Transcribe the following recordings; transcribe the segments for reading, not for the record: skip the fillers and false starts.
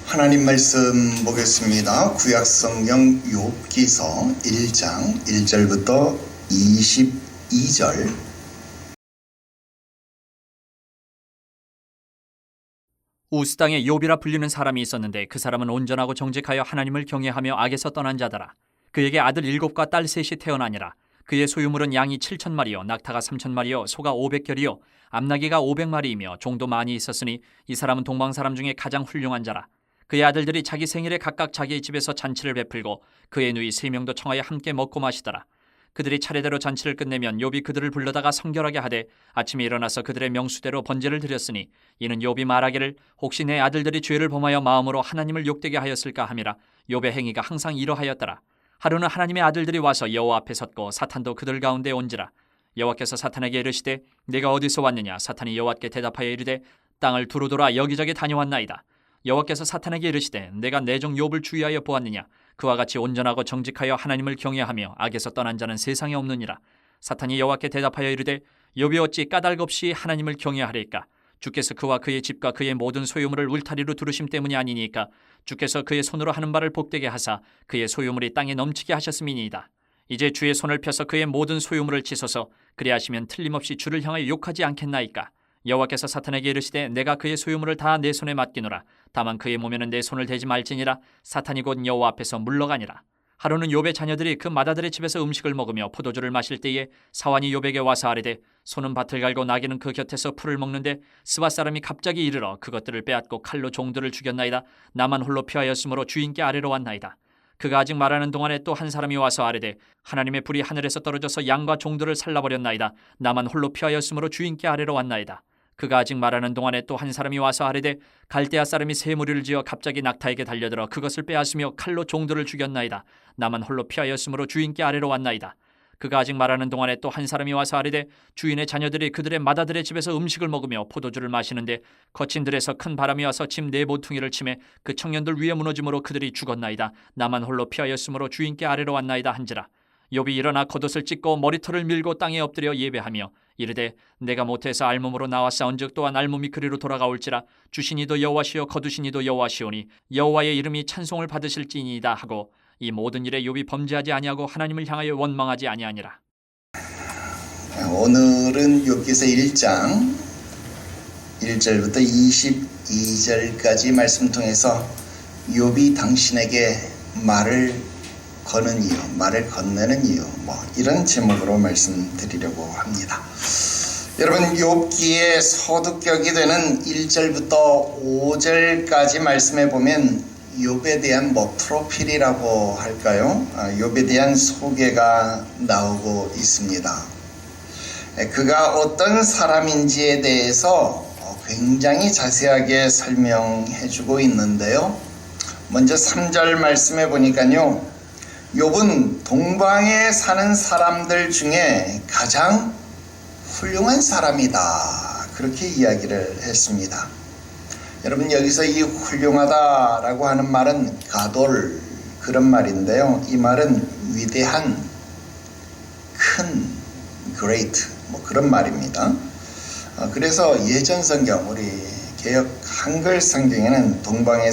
하나님 말씀 보겠습니다. 구약성경 욥기서 1장 1절부터 22절. 우스 땅에 욥이라 불리는 사람이 있었는데 그 사람은 온전하고 정직하여 하나님을 경외하며 악에서 떠난 자더라. 그에게 아들 7과 딸 3이 태어나니라. 그의 소유물은 양이 7,000마리요 낙타가 3,000마리요 소가 500결이요 암나귀가 500마리이며 종도 많이 있었으니 이 사람은 동방 사람 중에 가장 훌륭한 자라. 그의 아들들이 자기 생일에 각각 자기의 집에서 잔치를 베풀고 그의 누이 3명도 청하여 함께 먹고 마시더라. 그들이 차례대로 잔치를 끝내면 욥이 그들을 불러다가 성결하게 하되 아침에 일어나서 그들의 명수대로 번제를 드렸으니 이는 욥이 말하기를 혹시 내 아들들이 죄를 범하여 마음으로 하나님을 욕되게 하였을까 함이라. 욥의 행위가 항상 이러하였더라. 하루는 하나님의 아들들이 와서 여호와 앞에 섰고 사탄도 그들 가운데 온지라. 여호와께서 사탄에게 이르시되 네가 어디서 왔느냐. 사탄이 여호와께 대답하여 이르되 땅을 두루 돌아 여기저기 다녀왔나이다. 여호와께서 사탄에게 이르시되 내가 내 종 욥을 주의하여 보았느냐. 그와 같이 온전하고 정직하여 하나님을 경외하며 악에서 떠난 자는 세상에 없느니라. 사탄이 여호와께 대답하여 이르되 욥이 어찌 까닭없이 하나님을 경외하리까. 주께서 그와 그의 집과 그의 모든 소유물을 울타리로 두르심 때문이 아니니까. 주께서 그의 손으로 하는 바를 복되게 하사 그의 소유물이 땅에 넘치게 하셨음이니이다. 이제 주의 손을 펴서 그의 모든 소유물을 치소서. 그리하시면 틀림없이 주를 향하여 욕하지 않겠나이까. 여호와께서 사탄에게 이르시되 내가 그의 소유물을 다 내 손에 맡기노라. 다만 그의 몸에는 내 손을 대지 말지니라. 사탄이 곧 여호와 앞에서 물러가니라. 하루는 욥의 자녀들이 그 맏아들의 집에서 음식을 먹으며 포도주를 마실 때에 사환이 욥에게 와서 아뢰되 소는 밭을 갈고 나귀는 그 곁에서 풀을 먹는데 스바 사람이 갑자기 이르러 그것들을 빼앗고 칼로 종들을 죽였나이다. 나만 홀로 피하였으므로 주인께 아래로 왔나이다. 그가 아직 말하는 동안에 또 한 사람이 와서 아뢰되 하나님의 불이 하늘에서 떨어져서 양과 종들을 살라버렸나이다. 나만 홀로 피하였으므로 주인께 아래로 왔나이다. 그가 아직 말하는 동안에 또 한 사람이 와서 아뢰되 갈대아 사람이 새 무리를 지어 갑자기 낙타에게 달려들어 그것을 빼앗으며 칼로 종들을 죽였나이다. 나만 홀로 피하였으므로 주인께 아래로 왔나이다. 그가 아직 말하는 동안에 또 한 사람이 와서 아뢰되 주인의 자녀들이 그들의 맏아들의 집에서 음식을 먹으며 포도주를 마시는데 거친 들에서 큰 바람이 와서 집 네 모퉁이를 치매 그 청년들 위에 무너짐으로 그들이 죽었나이다. 나만 홀로 피하였으므로 주인께 아래로 왔나이다 한지라. 욥이 일어나 겉옷을 찢고 머리털을 밀고 땅에 엎드려 예배하며 이르되 내가 모태에서 알몸으로 나왔사온즉 또한 알몸이 그리로 돌아가올지라. 주시니도 여호와시요 거두시니도 여호와시오니 여호와의 이름이 찬송을 받으실지니이다 하고 이 모든 일에 욥이 범죄하지 아니하고 하나님을 향하여 원망하지 아니하니라. 오늘은 욥기서 1장 1절부터 22절까지 말씀 통해서 욥이 당신에게 말을 거는 이유, 말을 건네는 이유, 이런 제목으로 말씀드리려고 합니다. 여러분, 욥기의 서두격이 되는 1절부터 5절까지 말씀해 보면 욥에 대한 프로필이라고 할까요? 욥에 대한 소개가 나오고 있습니다. 그가 어떤 사람인지에 대해서 굉장히 자세하게 설명해 주고 있는데요. 먼저 3절 말씀해 보니까요. 욥은 동방에 사는 사람들 중에 가장 훌륭한 사람이다. 그렇게 이야기를 했습니다. 여러분, 여기서 이 훌륭하다라고 하는 말은 가돌, 그런 말인데요. 이 말은 위대한, 큰, great, 그런 말입니다. 그래서 예전 성경, 우리 개역 한글 성경에는 동방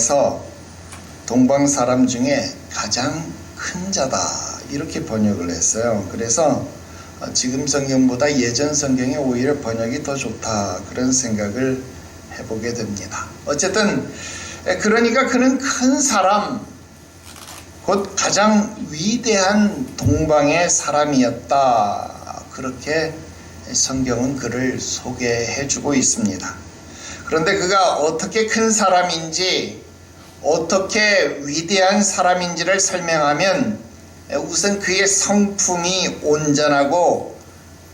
사람 중에 가장 큰 자다, 이렇게 번역을 했어요. 그래서 지금 성경보다 예전 성경이 오히려 번역이 더 좋다, 그런 생각을 해보게 됩니다. 어쨌든 그러니까 그는 큰 사람, 곧 가장 위대한 동방의 사람이었다, 그렇게 성경은 그를 소개해주고 있습니다. 그런데 그가 어떻게 큰 사람인지, 어떻게 위대한 사람인지를 설명하면 우선 그의 성품이 온전하고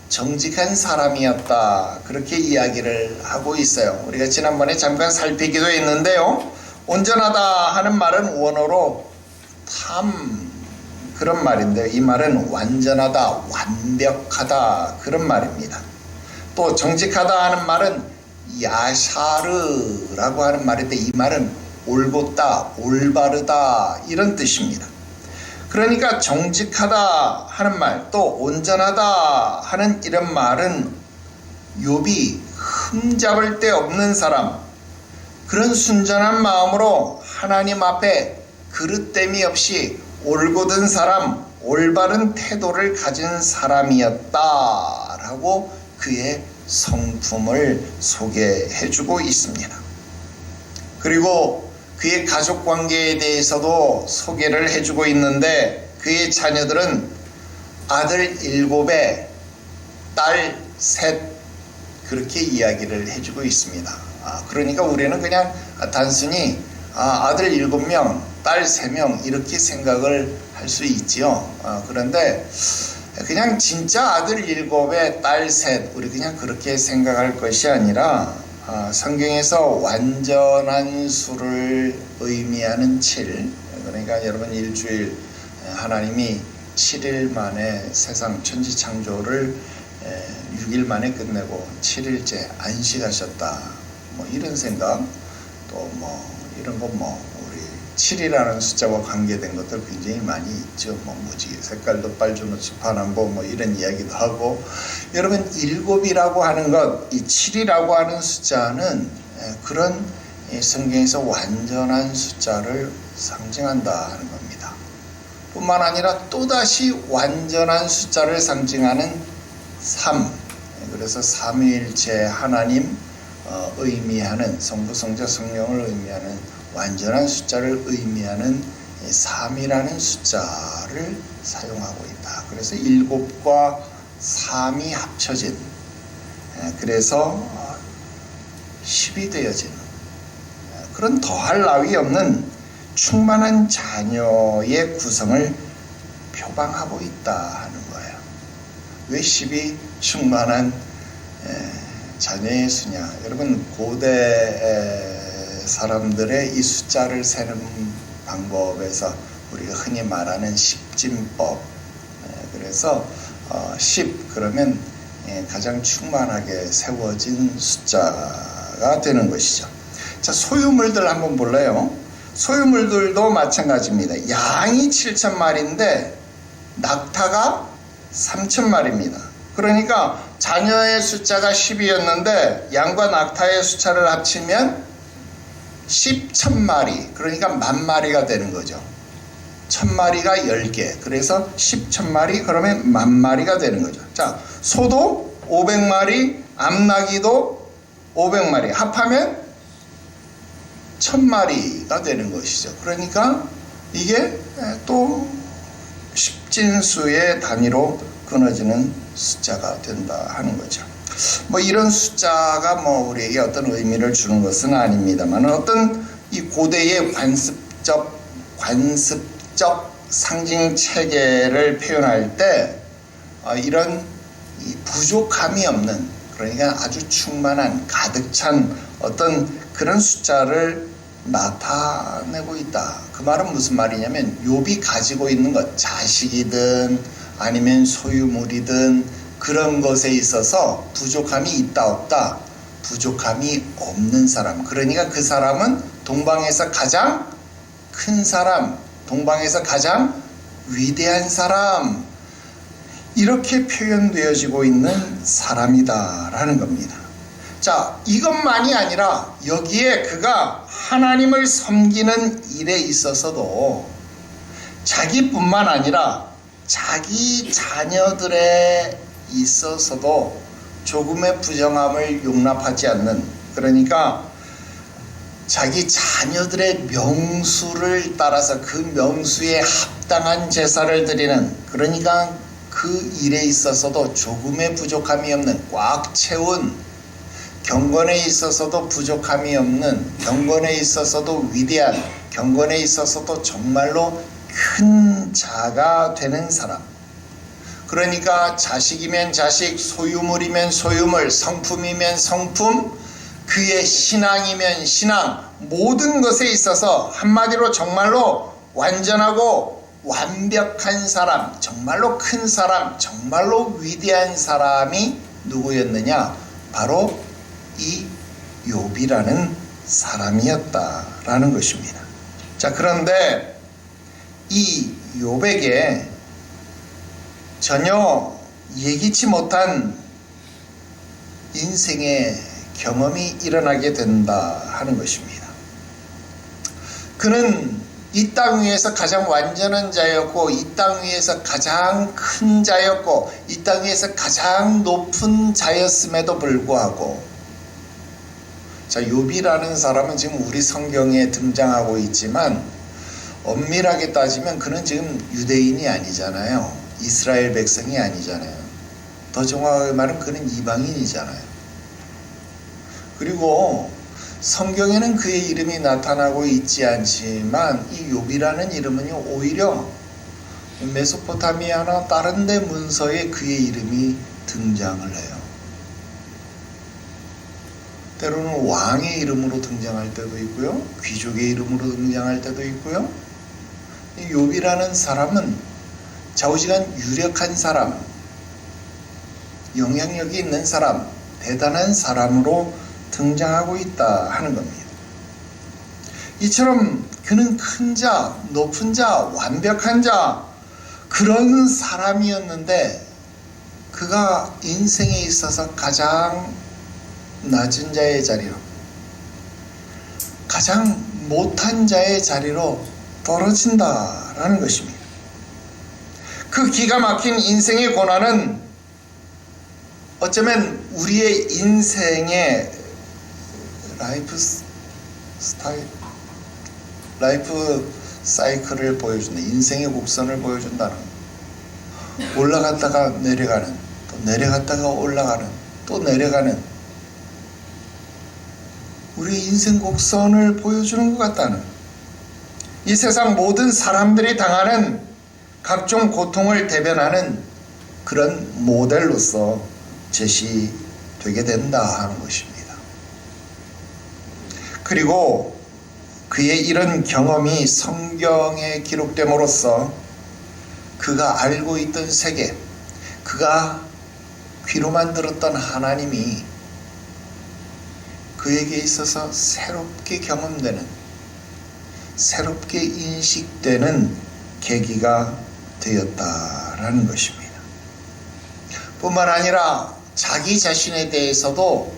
정직한 사람이었다, 그렇게 이야기를 하고 있어요. 우리가 지난번에 잠깐 살피기도 했는데요. 온전하다 하는 말은 원어로 참, 그런 말인데요. 이 말은 완전하다, 완벽하다, 그런 말입니다. 또 정직하다 하는 말은 야샤르라고 하는 말인데 이 말은 올곧다, 올바르다, 이런 뜻입니다. 그러니까 정직하다 하는 말, 또 온전하다 하는 이런 말은 욥이 흠잡을 데 없는 사람, 그런 순전한 마음으로 하나님 앞에 그릇됨이 없이 올곧은 사람, 올바른 태도를 가진 사람이었다라고 그의 성품을 소개해주고 있습니다. 그리고 그의 가족 관계에 대해서도 소개를 해주고 있는데 그의 자녀들은 아들 7에 딸 3 그렇게 이야기를 해주고 있습니다. 그러니까 우리는 그냥 단순히 아들 7명, 딸 3명 이렇게 생각을 할 수 있지요. 그런데 그냥 진짜 아들 7에 딸 3 우리 그냥 그렇게 생각할 것이 아니라 성경에서 완전한 수를 의미하는 7, 그러니까 여러분 일주일 하나님이 7일 만에 세상 천지창조를 6일 만에 끝내고 7일째 안식하셨다, 뭐 이런 생각, 또 뭐 이런 거 우리 7이라는 숫자와 관계된 것들 굉장히 많이 있죠. 무지개 색깔도 빨주노초 파남보 뭐 이런 이야기도 하고, 여러분 7이라고 하는 것, 이 7이라고 하는 숫자는 그런 성경에서 완전한 숫자를 상징한다 하는 겁니다. 뿐만 아니라 또다시 완전한 숫자를 상징하는 3, 그래서 삼위일체 하나님 의미하는 성부, 성자, 성령을 의미하는 완전한 숫자를 의미하는 3이라는 숫자를 사용하고 있다. 그래서 7과 3이 합쳐진, 그래서 10이 되어진 그런 더할 나위 없는 충만한 자녀의 구성을 표방하고 있다 하는 거예요. 왜 10이 충만한 자녀의 수냐? 여러분 고대 사람들의 이 숫자를 세는 방법에서 우리가 흔히 말하는 십진법, 그래서 10 그러면 가장 충만하게 세워진 숫자가 되는 것이죠. 자, 소유물들 한번 볼래요? 소유물들도 마찬가지입니다. 양이 7,000마리인데 낙타가 3,000마리입니다. 그러니까 자녀의 숫자가 10이었는데 양과 낙타의 숫자를 합치면 10,000마리, 그러니까 10,000마리가 되는 거죠. 1,000마리가 10개, 그래서 10,000마리, 그러면 10,000마리가 되는 거죠. 자, 소도 500마리, 암나기도 500마리, 합하면 1,000마리가 되는 것이죠. 그러니까 이게 또 십진수의 단위로 끊어지는 숫자가 된다 하는 거죠. 이런 숫자가 우리에게 어떤 의미를 주는 것은 아닙니다만, 어떤 이 고대의 관습적 상징 체계를 표현할 때 이런 이 부족함이 없는, 그러니까 아주 충만한 가득 찬 어떤 그런 숫자를 나타내고 있다. 그 말은 무슨 말이냐면 욥이 가지고 있는 것, 자식이든 아니면 소유물이든 그런 것에 있어서 부족함이 있다 없다, 부족함이 없는 사람, 그러니까 그 사람은 동방에서 가장 큰 사람, 동방에서 가장 위대한 사람, 이렇게 표현되어지고 있는 사람이다라는 겁니다. 자, 이것만이 아니라 여기에 그가 하나님을 섬기는 일에 있어서도 자기뿐만 아니라 자기 자녀들에 있어서도 조금의 부정함을 용납하지 않는, 그러니까 자기 자녀들의 명수를 따라서 그 명수에 합당한 제사를 드리는, 그러니까 그 일에 있어서도 조금의 부족함이 없는, 꽉 채운, 경건에 있어서도 부족함이 없는, 경건에 있어서도 위대한, 경건에 있어서도 정말로 큰 자가 되는 사람, 그러니까 자식이면 자식, 소유물이면 소유물, 성품이면 성품, 그의 신앙이면 신앙, 모든 것에 있어서 한마디로 정말로 완전하고 완벽한 사람, 정말로 큰 사람, 정말로 위대한 사람이 누구였느냐? 바로 이 욥이라는 사람이었다라는 것입니다. 자, 그런데 이 욥에게 전혀 예기치 못한 인생의 경험이 일어나게 된다 하는 것입니다. 그는 이 땅 위에서 가장 완전한 자였고, 이 땅 위에서 가장 큰 자였고, 이 땅 위에서 가장 높은 자였음에도 불구하고, 자, 욥이라는 사람은 지금 우리 성경에 등장하고 있지만 엄밀하게 따지면 그는 지금 유대인이 아니잖아요. 이스라엘 백성이 아니잖아요. 더 정확하게 말하면 그는 이방인이잖아요. 그리고 성경에는 그의 이름이 나타나고 있지 않지만 이 욥이라는 이름은요, 오히려 메소포타미아나 다른 데 문서에 그의 이름이 등장을 해요. 때로는 왕의 이름으로 등장할 때도 있고요, 귀족의 이름으로 등장할 때도 있고요. 이 욥이라는 사람은 좌우지간 유력한 사람, 영향력이 있는 사람, 대단한 사람으로 등장하고 있다 하는 겁니다. 이처럼 그는 큰 자, 높은 자, 완벽한 자, 그런 사람이었는데 그가 인생에 있어서 가장 낮은 자의 자리로, 가장 못한 자의 자리로 떨어진다라는 것입니다. 그 기가 막힌 인생의 고난은 어쩌면 우리의 인생의 라이프 사이클을 보여준다. 인생의 곡선을 보여준다는 거예요. 올라갔다가 내려가는, 또 내려갔다가 올라가는, 또 내려가는 우리 인생 곡선을 보여주는 것 같다는 거예요. 이 세상 모든 사람들이 당하는 각종 고통을 대변하는 그런 모델로서 제시되게 된다 하는 것입니다. 그리고 그의 이런 경험이 성경에 기록됨으로써 그가 알고 있던 세계, 그가 귀로만 들었던 하나님이 그에게 있어서 새롭게 경험되는, 새롭게 인식되는 계기가 되었다라는 것입니다. 뿐만 아니라 자기 자신에 대해서도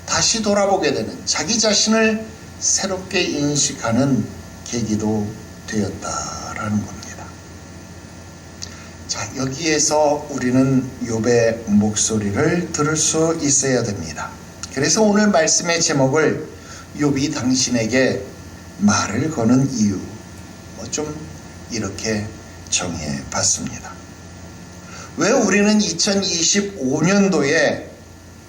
다시 돌아보게 되는, 자기 자신을 새롭게 인식하는 계기도 되었다라는 겁니다. 자, 여기에서 우리는 욥의 목소리를 들을 수 있어야 됩니다. 그래서 오늘 말씀의 제목을 욥이 당신에게 말을 거는 이유, 좀 이렇게 정해 봤습니다. 왜 우리는 2025년도에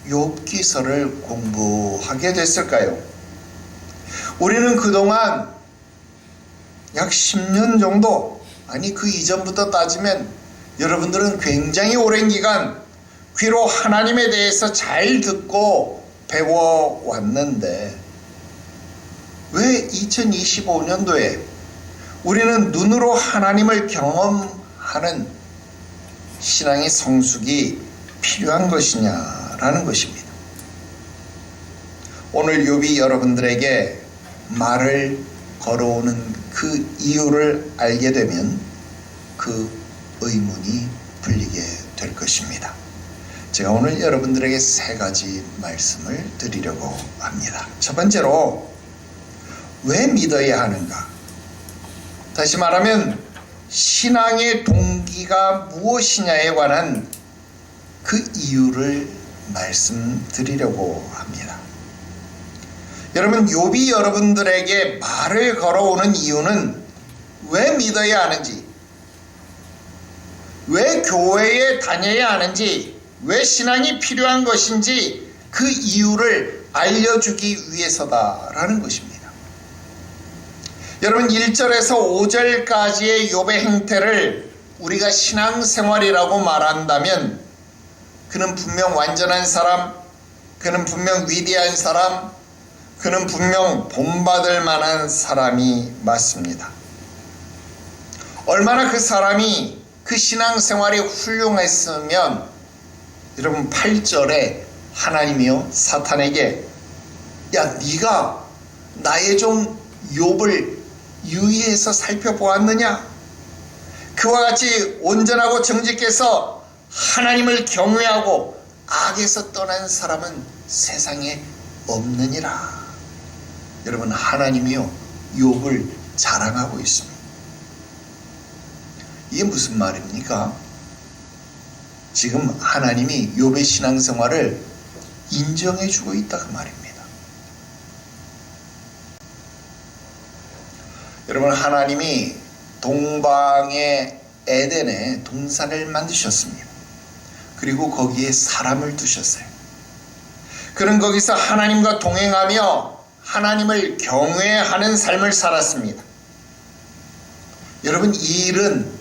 욥기서를 공부하게 됐을까요? 우리는 그동안 약 10년 정도, 아니 그 이전부터 따지면 여러분들은 굉장히 오랜 기간 귀로 하나님에 대해서 잘 듣고 배워왔는데 왜 2025년도에 우리는 눈으로 하나님을 경험하는 신앙의 성숙이 필요한 것이냐라는 것입니다. 오늘 욥이 여러분들에게 말을 걸어오는 그 이유를 알게 되면 그 의문이 풀리게 될 것입니다. 제가 오늘 여러분들에게 세 가지 말씀을 드리려고 합니다. 첫 번째로, 왜 믿어야 하는가? 다시 말하면 신앙의 동기가 무엇이냐에 관한 그 이유를 말씀드리려고 합니다. 여러분, 욥이 여러분들에게 말을 걸어오는 이유는 왜 믿어야 하는지, 왜 교회에 다녀야 하는지, 왜 신앙이 필요한 것인지 그 이유를 알려주기 위해서다라는 것입니다. 여러분, 1절에서 5절까지의 욥의 행태를 우리가 신앙생활이라고 말한다면 그는 분명 완전한 사람, 그는 분명 위대한 사람, 그는 분명 본받을 만한 사람이 맞습니다. 얼마나 그 사람이 그 신앙생활이 훌륭했으면 여러분 8절에 하나님이요 사탄에게 야 네가 나의 종 욥을 유의해서 살펴보았느냐? 그와 같이 온전하고 정직해서 하나님을 경외하고 악에서 떠난 사람은 세상에 없느니라. 여러분, 하나님이요 욥을 자랑하고 있습니다. 이게 무슨 말입니까? 지금 하나님이 욥의 신앙생활을 인정해주고 있다 그 말입니다. 여러분, 하나님이 동방의 에덴에 동산을 만드셨습니다. 그리고 거기에 사람을 두셨어요. 그는 거기서 하나님과 동행하며 하나님을 경외하는 삶을 살았습니다. 여러분, 이 일은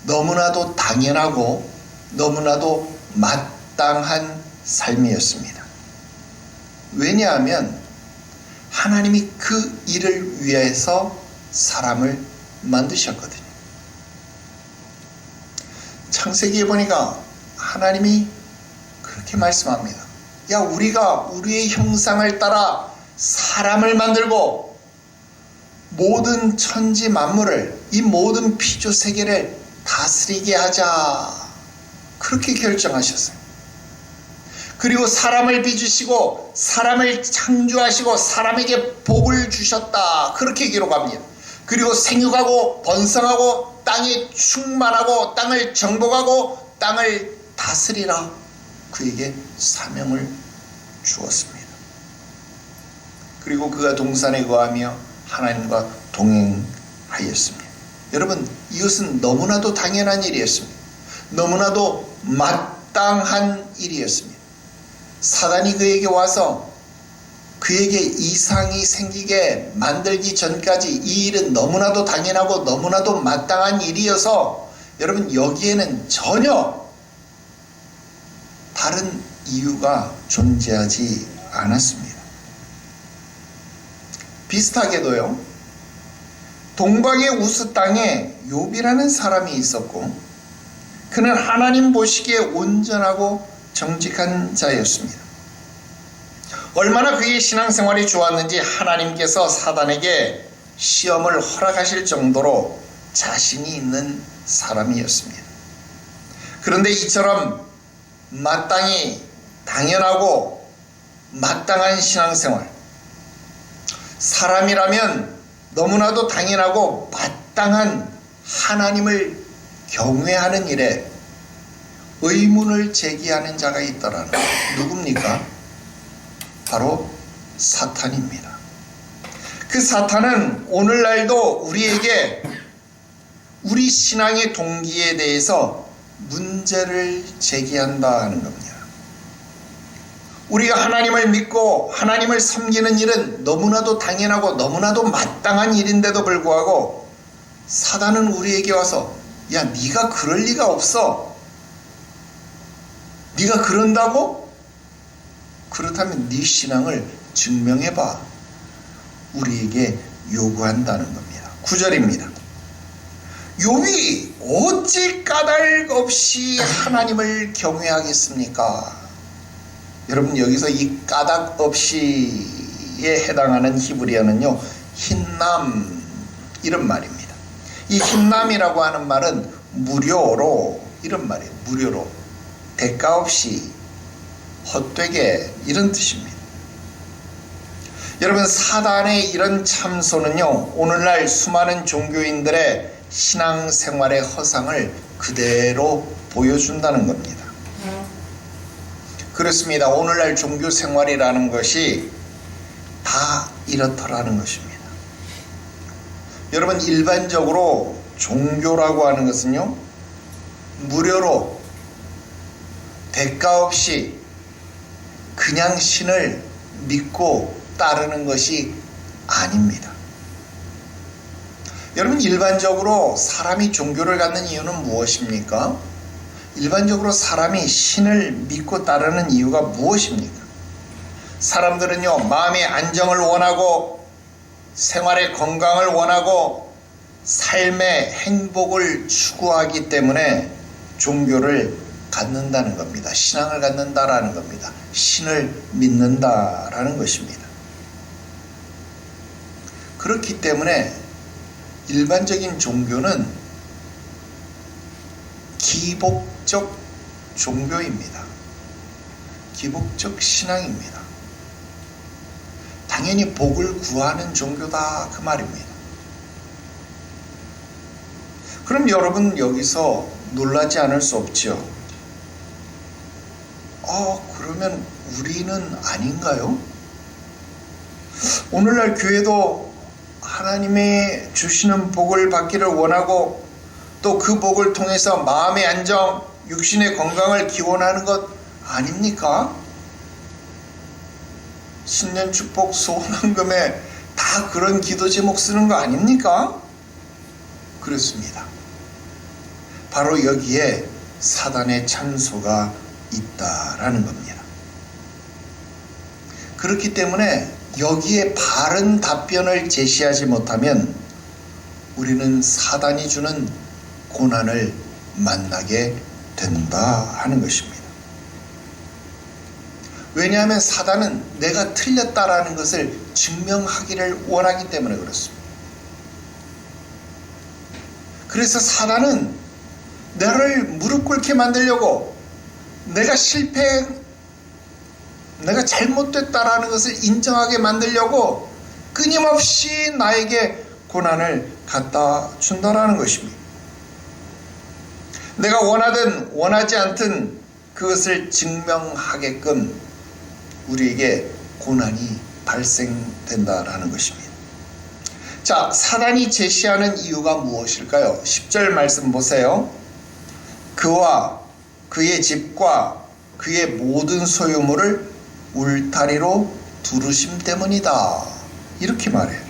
너무나도 당연하고 너무나도 마땅한 삶이었습니다. 왜냐하면 하나님이 그 일을 위해서 사람을 만드셨거든요. 창세기에 보니까 하나님이 그렇게 말씀합니다. 야, 우리가 우리의 형상을 따라 사람을 만들고 모든 천지 만물을, 이 모든 피조 세계를 다스리게 하자. 그렇게 결정하셨어요. 그리고 사람을 빚으시고 사람을 창조하시고 사람에게 복을 주셨다. 그렇게 기록합니다. 그리고 생육하고 번성하고 땅에 충만하고 땅을 정복하고 땅을 다스리라. 그에게 사명을 주었습니다. 그리고 그가 동산에 거하며 하나님과 동행하였습니다. 여러분, 이것은 너무나도 당연한 일이었습니다. 너무나도 마땅한 일이었습니다. 사단이 그에게 와서 그에게 이상이 생기게 만들기 전까지 이 일은 너무나도 당연하고 너무나도 마땅한 일이어서 여러분, 여기에는 전혀 다른 이유가 존재하지 않았습니다. 비슷하게도요, 동방의 우스 땅에 욥이라는 사람이 있었고 그는 하나님 보시기에 온전하고 정직한 자였습니다. 얼마나 그의 신앙생활이 좋았는지 하나님께서 사단에게 시험을 허락하실 정도로 자신이 있는 사람이었습니다. 그런데 이처럼 마땅히 당연하고 마땅한 신앙생활, 사람이라면 너무나도 당연하고 마땅한 하나님을 경외하는 일에 의문을 제기하는 자가 있더라는 것. 누굽니까? 바로 사탄입니다. 그 사탄은 오늘날도 우리에게 우리 신앙의 동기에 대해서 문제를 제기한다는 겁니다. 우리가 하나님을 믿고 하나님을 섬기는 일은 너무나도 당연하고 너무나도 마땅한 일인데도 불구하고 사단은 우리에게 와서 야, 네가 그럴 리가 없어. 네가 그런다고? 그렇다면 네 신앙을 증명해봐. 우리에게 요구한다는 겁니다. 9절입니다. 욥이 어찌 까닭 없이 하나님을 경외하겠습니까? 여러분, 여기서 이 까닭 없이에 해당하는 히브리어는요, 흰남, 이런 말입니다. 이 흰남이라고 하는 말은 무료로, 이런 말이에요. 무료로, 대가 없이, 헛되게, 이런 뜻입니다. 여러분, 사단의 이런 참소는요, 오늘날 수많은 종교인들의 신앙생활의 허상을 그대로 보여준다는 겁니다. 그렇습니다. 오늘날 종교생활이라는 것이 다 이렇더라는 것입니다. 여러분, 일반적으로 종교라고 하는 것은요, 무료로 대가 없이 그냥 신을 믿고 따르는 것이 아닙니다. 여러분, 일반적으로 사람이 종교를 갖는 이유는 무엇입니까? 일반적으로 사람이 신을 믿고 따르는 이유가 무엇입니까? 사람들은요, 마음의 안정을 원하고 생활의 건강을 원하고 삶의 행복을 추구하기 때문에 종교를 갖는다는 겁니다. 신앙을 갖는다라는 겁니다. 신을 믿는다라는 것입니다. 그렇기 때문에 일반적인 종교는 기복적 종교입니다. 기복적 신앙입니다. 당연히 복을 구하는 종교다 그 말입니다. 그럼 여러분 여기서 놀라지 않을 수 없죠. 그러면 우리는 아닌가요? 오늘날 교회도 하나님의 주시는 복을 받기를 원하고 또 그 복을 통해서 마음의 안정, 육신의 건강을 기원하는 것 아닙니까? 신년 축복 소원헌금에 다 그런 기도 제목 쓰는 거 아닙니까? 그렇습니다. 바로 여기에 사단의 참소가 있다라는 겁니다. 그렇기 때문에 여기에 바른 답변을 제시하지 못하면 우리는 사단이 주는 고난을 만나게 된다 하는 것입니다. 왜냐하면 사단은 내가 틀렸다라는 것을 증명하기를 원하기 때문에 그렇습니다. 그래서 사단은 나를 무릎 꿇게 만들려고 내가 잘못됐다라는 것을 인정하게 만들려고 끊임없이 나에게 고난을 갖다 준다라는 것입니다. 내가 원하든 원하지 않든 그것을 증명하게끔 우리에게 고난이 발생된다라는 것입니다. 자, 사단이 제시하는 이유가 무엇일까요? 10절 말씀 보세요. 그와 그의 집과 그의 모든 소유물을 울타리로 두르심 때문이다. 이렇게 말해요.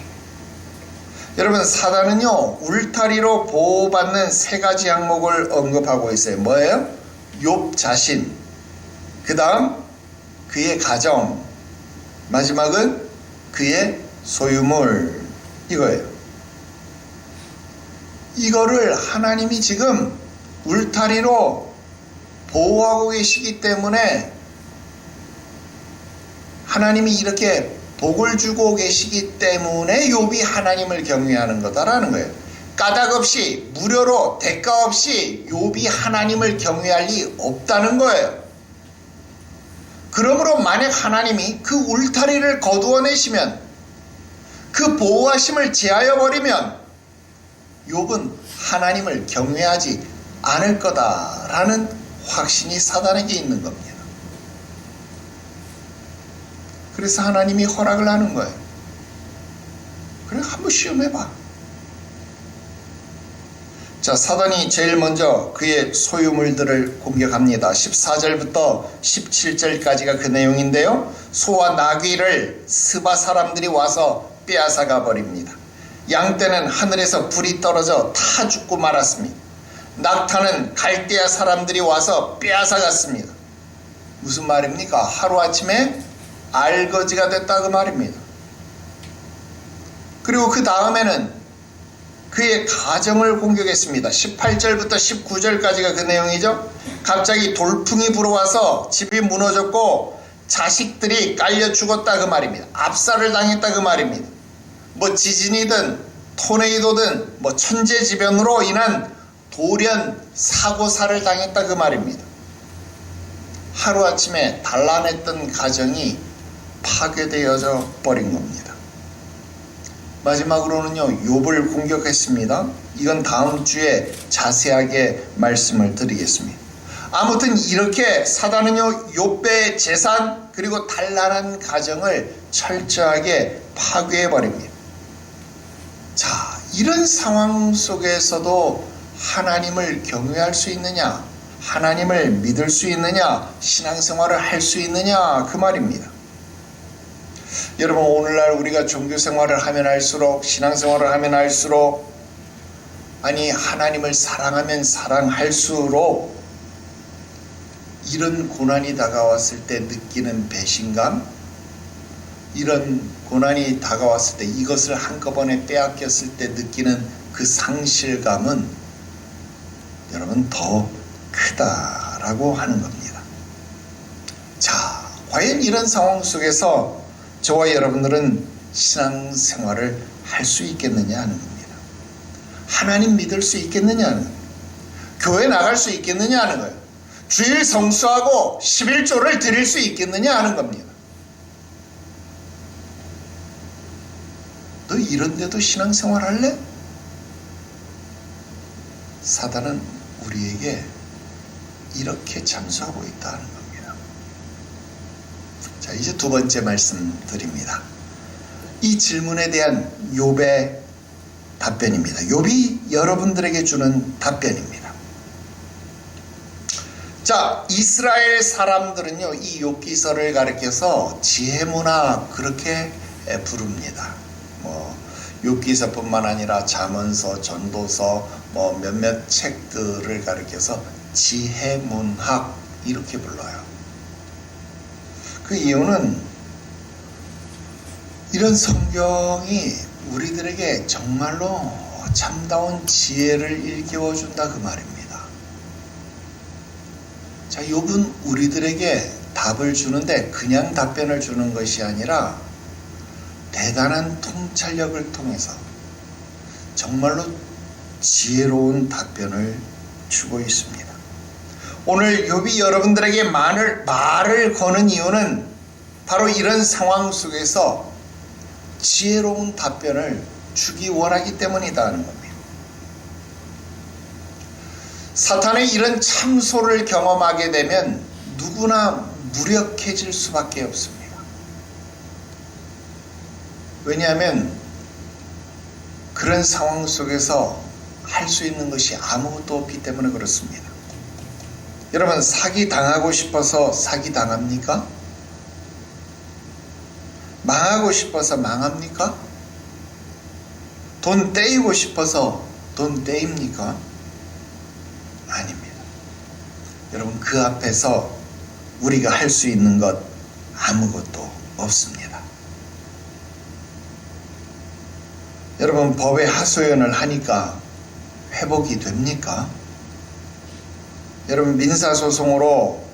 여러분, 사단은요 울타리로 보호받는 세 가지 항목을 언급하고 있어요. 뭐예요? 욥 자신, 그 다음 그의 가정, 마지막은 그의 소유물, 이거예요. 이거를 하나님이 지금 울타리로 보호하고 계시기 때문에 하나님이 이렇게 복을 주고 계시기 때문에 욥이 하나님을 경외하는 거다라는 거예요. 까닭 없이 무료로 대가 없이 욥이 하나님을 경외할 리 없다는 거예요. 그러므로 만약 하나님이 그 울타리를 거두어내시면, 그 보호하심을 제하여 버리면 욥은 하나님을 경외하지 않을 거다라는 확신이 사단에게 있는 겁니다. 그래서 하나님이 허락을 하는 거예요. 그래, 한번 시험해봐. 자, 사단이 제일 먼저 그의 소유물들을 공격합니다. 14절부터 17절까지가 그 내용인데요. 소와 나귀를 스바 사람들이 와서 빼앗아가 버립니다. 양떼는 하늘에서 불이 떨어져 타 죽고 말았습니다. 낙타는 갈대아 사람들이 와서 빼앗아갔습니다. 무슨 말입니까? 하루아침에 알거지가 됐다 그 말입니다. 그리고 그 다음에는 그의 가정을 공격했습니다. 18절부터 19절까지가 그 내용이죠. 갑자기 돌풍이 불어와서 집이 무너졌고 자식들이 깔려 죽었다 그 말입니다. 압살을 당했다 그 말입니다. 뭐 지진이든 토네이도든 뭐 천재지변으로 인한 돌연 사고사를 당했다 그 말입니다. 하루아침에 단란했던 가정이 파괴되어져 버린 겁니다. 마지막으로는요, 욥을 공격했습니다. 이건 다음 주에 자세하게 말씀을 드리겠습니다. 아무튼 이렇게 사단은요, 욥의 재산 그리고 단란한 가정을 철저하게 파괴해 버립니다. 자, 이런 상황 속에서도 하나님을 경외할 수 있느냐, 하나님을 믿을 수 있느냐, 신앙생활을 할 수 있느냐 그 말입니다. 여러분, 오늘날 우리가 종교생활을 하면 할수록, 신앙생활을 하면 할수록, 아니 하나님을 사랑하면 사랑할수록 이런 고난이 다가왔을 때 느끼는 배신감, 이런 고난이 다가왔을 때 이것을 한꺼번에 빼앗겼을 때 느끼는 그 상실감은 여러분 더 크다라고 하는 겁니다. 자, 과연 이런 상황 속에서 저와 여러분들은 신앙생활을 할 수 있겠느냐 하는 겁니다. 하나님 믿을 수 있겠느냐 하는 겁니다. 교회 나갈 수 있겠느냐 하는 거예요. 주일 성수하고 11조를 드릴 수 있겠느냐 하는 겁니다. 너 이런데도 신앙생활 할래? 사단은 우리에게 이렇게 잠수하고 있다는 겁니다. 자, 이제 두 번째 말씀 드립니다. 이 질문에 대한 욥의 답변입니다. 욥이 여러분들에게 주는 답변입니다. 자, 이스라엘 사람들은요, 이 욥기서를 가리켜서 지혜문화 그렇게 부릅니다. 욥기서뿐만 아니라 잠언서, 전도서, 몇몇 책들을 가리켜서 지혜문학 이렇게 불러요. 그 이유는 이런 성경이 우리들에게 정말로 참다운 지혜를 일깨워준다 그 말입니다. 자, 욥은 우리들에게 답을 주는데 그냥 답변을 주는 것이 아니라 대단한 통찰력을 통해서 정말로 지혜로운 답변을 주고 있습니다. 오늘 욥이 여러분들에게 말을 거는 이유는 바로 이런 상황 속에서 지혜로운 답변을 주기 원하기 때문이라는 겁니다. 사탄의 이런 참소를 경험하게 되면 누구나 무력해질 수밖에 없습니다. 왜냐하면 그런 상황 속에서 할 수 있는 것이 아무것도 없기 때문에 그렇습니다. 여러분, 사기 당하고 싶어서 사기 당합니까? 망하고 싶어서 망합니까? 돈 떼이고 싶어서 돈 떼입니까? 아닙니다. 여러분, 그 앞에서 우리가 할 수 있는 것 아무것도 없습니다. 여러분, 법에 하소연을 하니까 회복이 됩니까? 여러분, 민사소송으로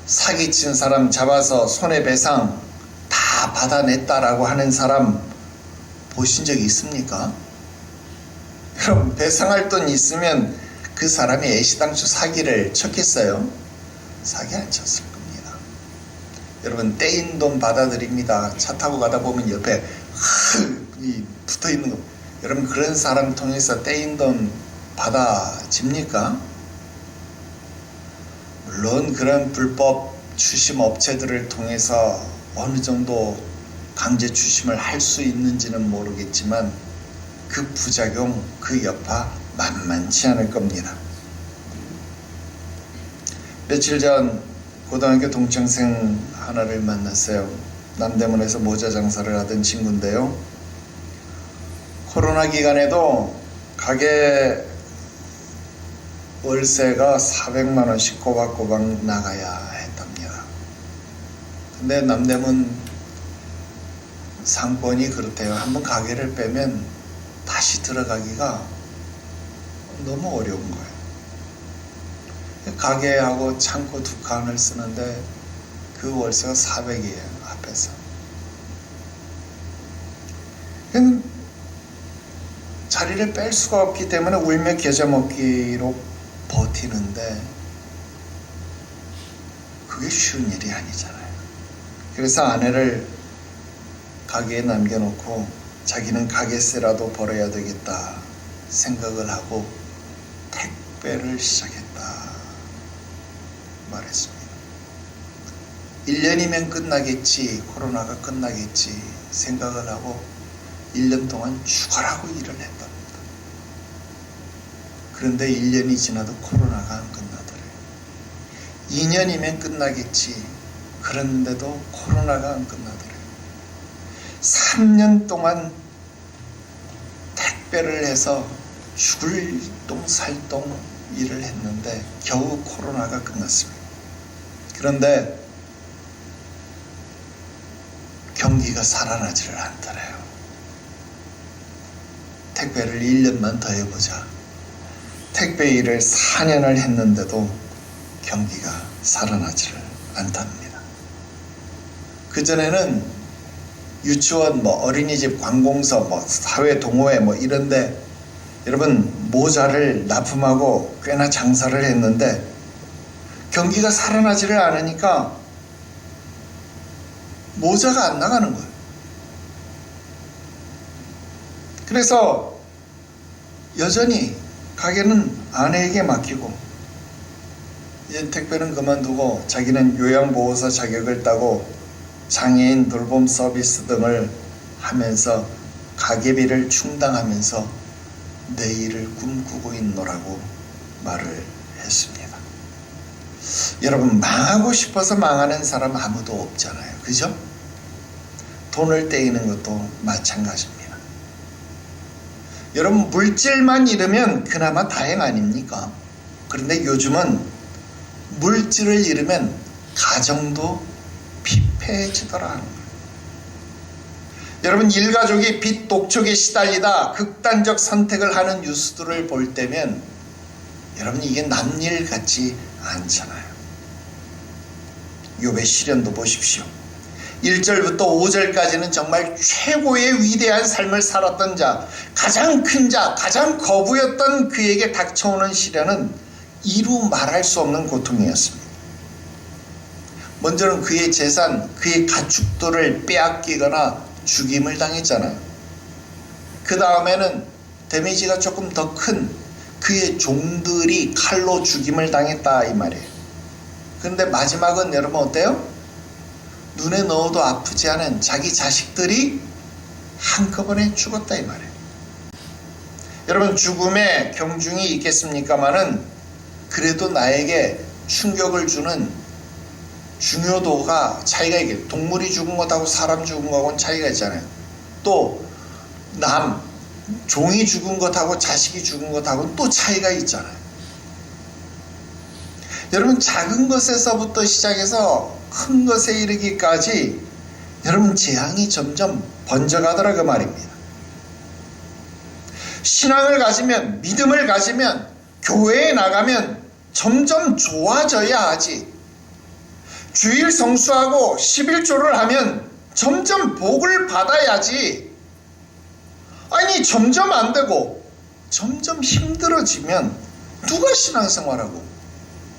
사기친 사람 잡아서 손해배상 다 받아냈다라고 하는 사람 보신 적 있습니까? 여러분, 배상할 돈 있으면 그 사람이 애시당초 사기를 쳤겠어요? 사기 안 쳤을 겁니다. 여러분, 떼인 돈 받아들입니다. 차 타고 가다 보면 옆에 붙어있는 거, 여러분, 그런 사람 통해서 떼인 돈 받아집니까? 물론 그런 불법 추심 업체들을 통해서 어느 정도 강제 추심을 할 수 있는지는 모르겠지만 그 부작용, 그 여파 만만치 않을 겁니다. 며칠 전 고등학교 동창생 하나를 만났어요. 남대문에서 모자 장사를 하던 친구인데요. 코로나 기간에도 가게 월세가 400만 원씩 꼬박꼬박 나가야 했답니다. 근데 남대문 상권이 그렇대요. 한번 가게를 빼면 다시 들어가기가 너무 어려운 거예요. 가게하고 창고 두 칸을 쓰는데 그 월세가 400이에요. 앞에서. 자리를 뺄 수가 없기 때문에 울며 겨자 먹기로 버티는데 그게 쉬운 일이 아니잖아요. 그래서 아내를 가게에 남겨놓고 자기는 가게세라도 벌어야 되겠다 생각을 하고 택배를 시작했다 말했습니다. 1년이면 끝나겠지, 코로나가 끝나겠지 생각을 하고 1년 동안 죽어라고 일을 했답니다. 그런데 1년이 지나도 코로나가 안 끝나더래요. 2년이면 끝나겠지, 그런데도 코로나가 안 끝나더래요. 3년 동안 택배를 해서 죽을 똥살똥 일을 했는데 겨우 코로나가 끝났습니다. 그런데 경기가 살아나지를 않더래요. 택배를 1년만 더 해보자. 택배 일을 4년을 했는데도 경기가 살아나지를 않답니다. 그전에는 유치원, 어린이집, 관공서, 사회 동호회 이런데 여러분 모자를 납품하고 꽤나 장사를 했는데 경기가 살아나지를 않으니까 모자가 안 나가는 거예요. 그래서 여전히 가게는 아내에게 맡기고 이제 택배는 그만두고 자기는 요양보호사 자격을 따고 장애인 돌봄 서비스 등을 하면서 가게비를 충당하면서 내일을 꿈꾸고 있노라고 말을 했습니다. 여러분, 망하고 싶어서 망하는 사람 아무도 없잖아요. 그죠? 돈을 떼이는 것도 마찬가지입니다. 여러분, 물질만 잃으면 그나마 다행 아닙니까? 그런데 요즘은 물질을 잃으면 가정도 피폐해지더라 하는 거예요. 여러분, 일가족이 빚 독촉에 시달리다 극단적 선택을 하는 뉴스들을 볼 때면 여러분, 이게 남일 같지 않잖아요. 욥의 시련도 보십시오. 1절부터 5절까지는 정말 최고의 위대한 삶을 살았던 자, 가장 큰 자, 가장 거부였던 그에게 닥쳐오는 시련은 이루 말할 수 없는 고통이었습니다. 먼저는 그의 재산, 그의 가축들을 빼앗기거나 죽임을 당했잖아요. 그 다음에는 데미지가 조금 더 큰 그의 종들이 칼로 죽임을 당했다 이 말이에요. 그런데 마지막은 여러분 어때요? 눈에 넣어도 아프지 않은 자기 자식들이 한꺼번에 죽었다 이 말이에요. 여러분, 죽음에 경중이 있겠습니까마는 그래도 나에게 충격을 주는 중요도가 차이가 있겠죠. 동물이 죽은 것하고 사람 죽은 것하고는 차이가 있잖아요. 또 종이 죽은 것하고 자식이 죽은 것하고는 또 차이가 있잖아요. 여러분, 작은 것에서부터 시작해서 큰 것에 이르기까지 여러분 재앙이 점점 번져가더라 그 말입니다. 신앙을 가지면, 믿음을 가지면, 교회에 나가면 점점 좋아져야 하지. 주일 성수하고 11조를 하면 점점 복을 받아야지. 아니, 점점 안 되고 점점 힘들어지면 누가 신앙생활하고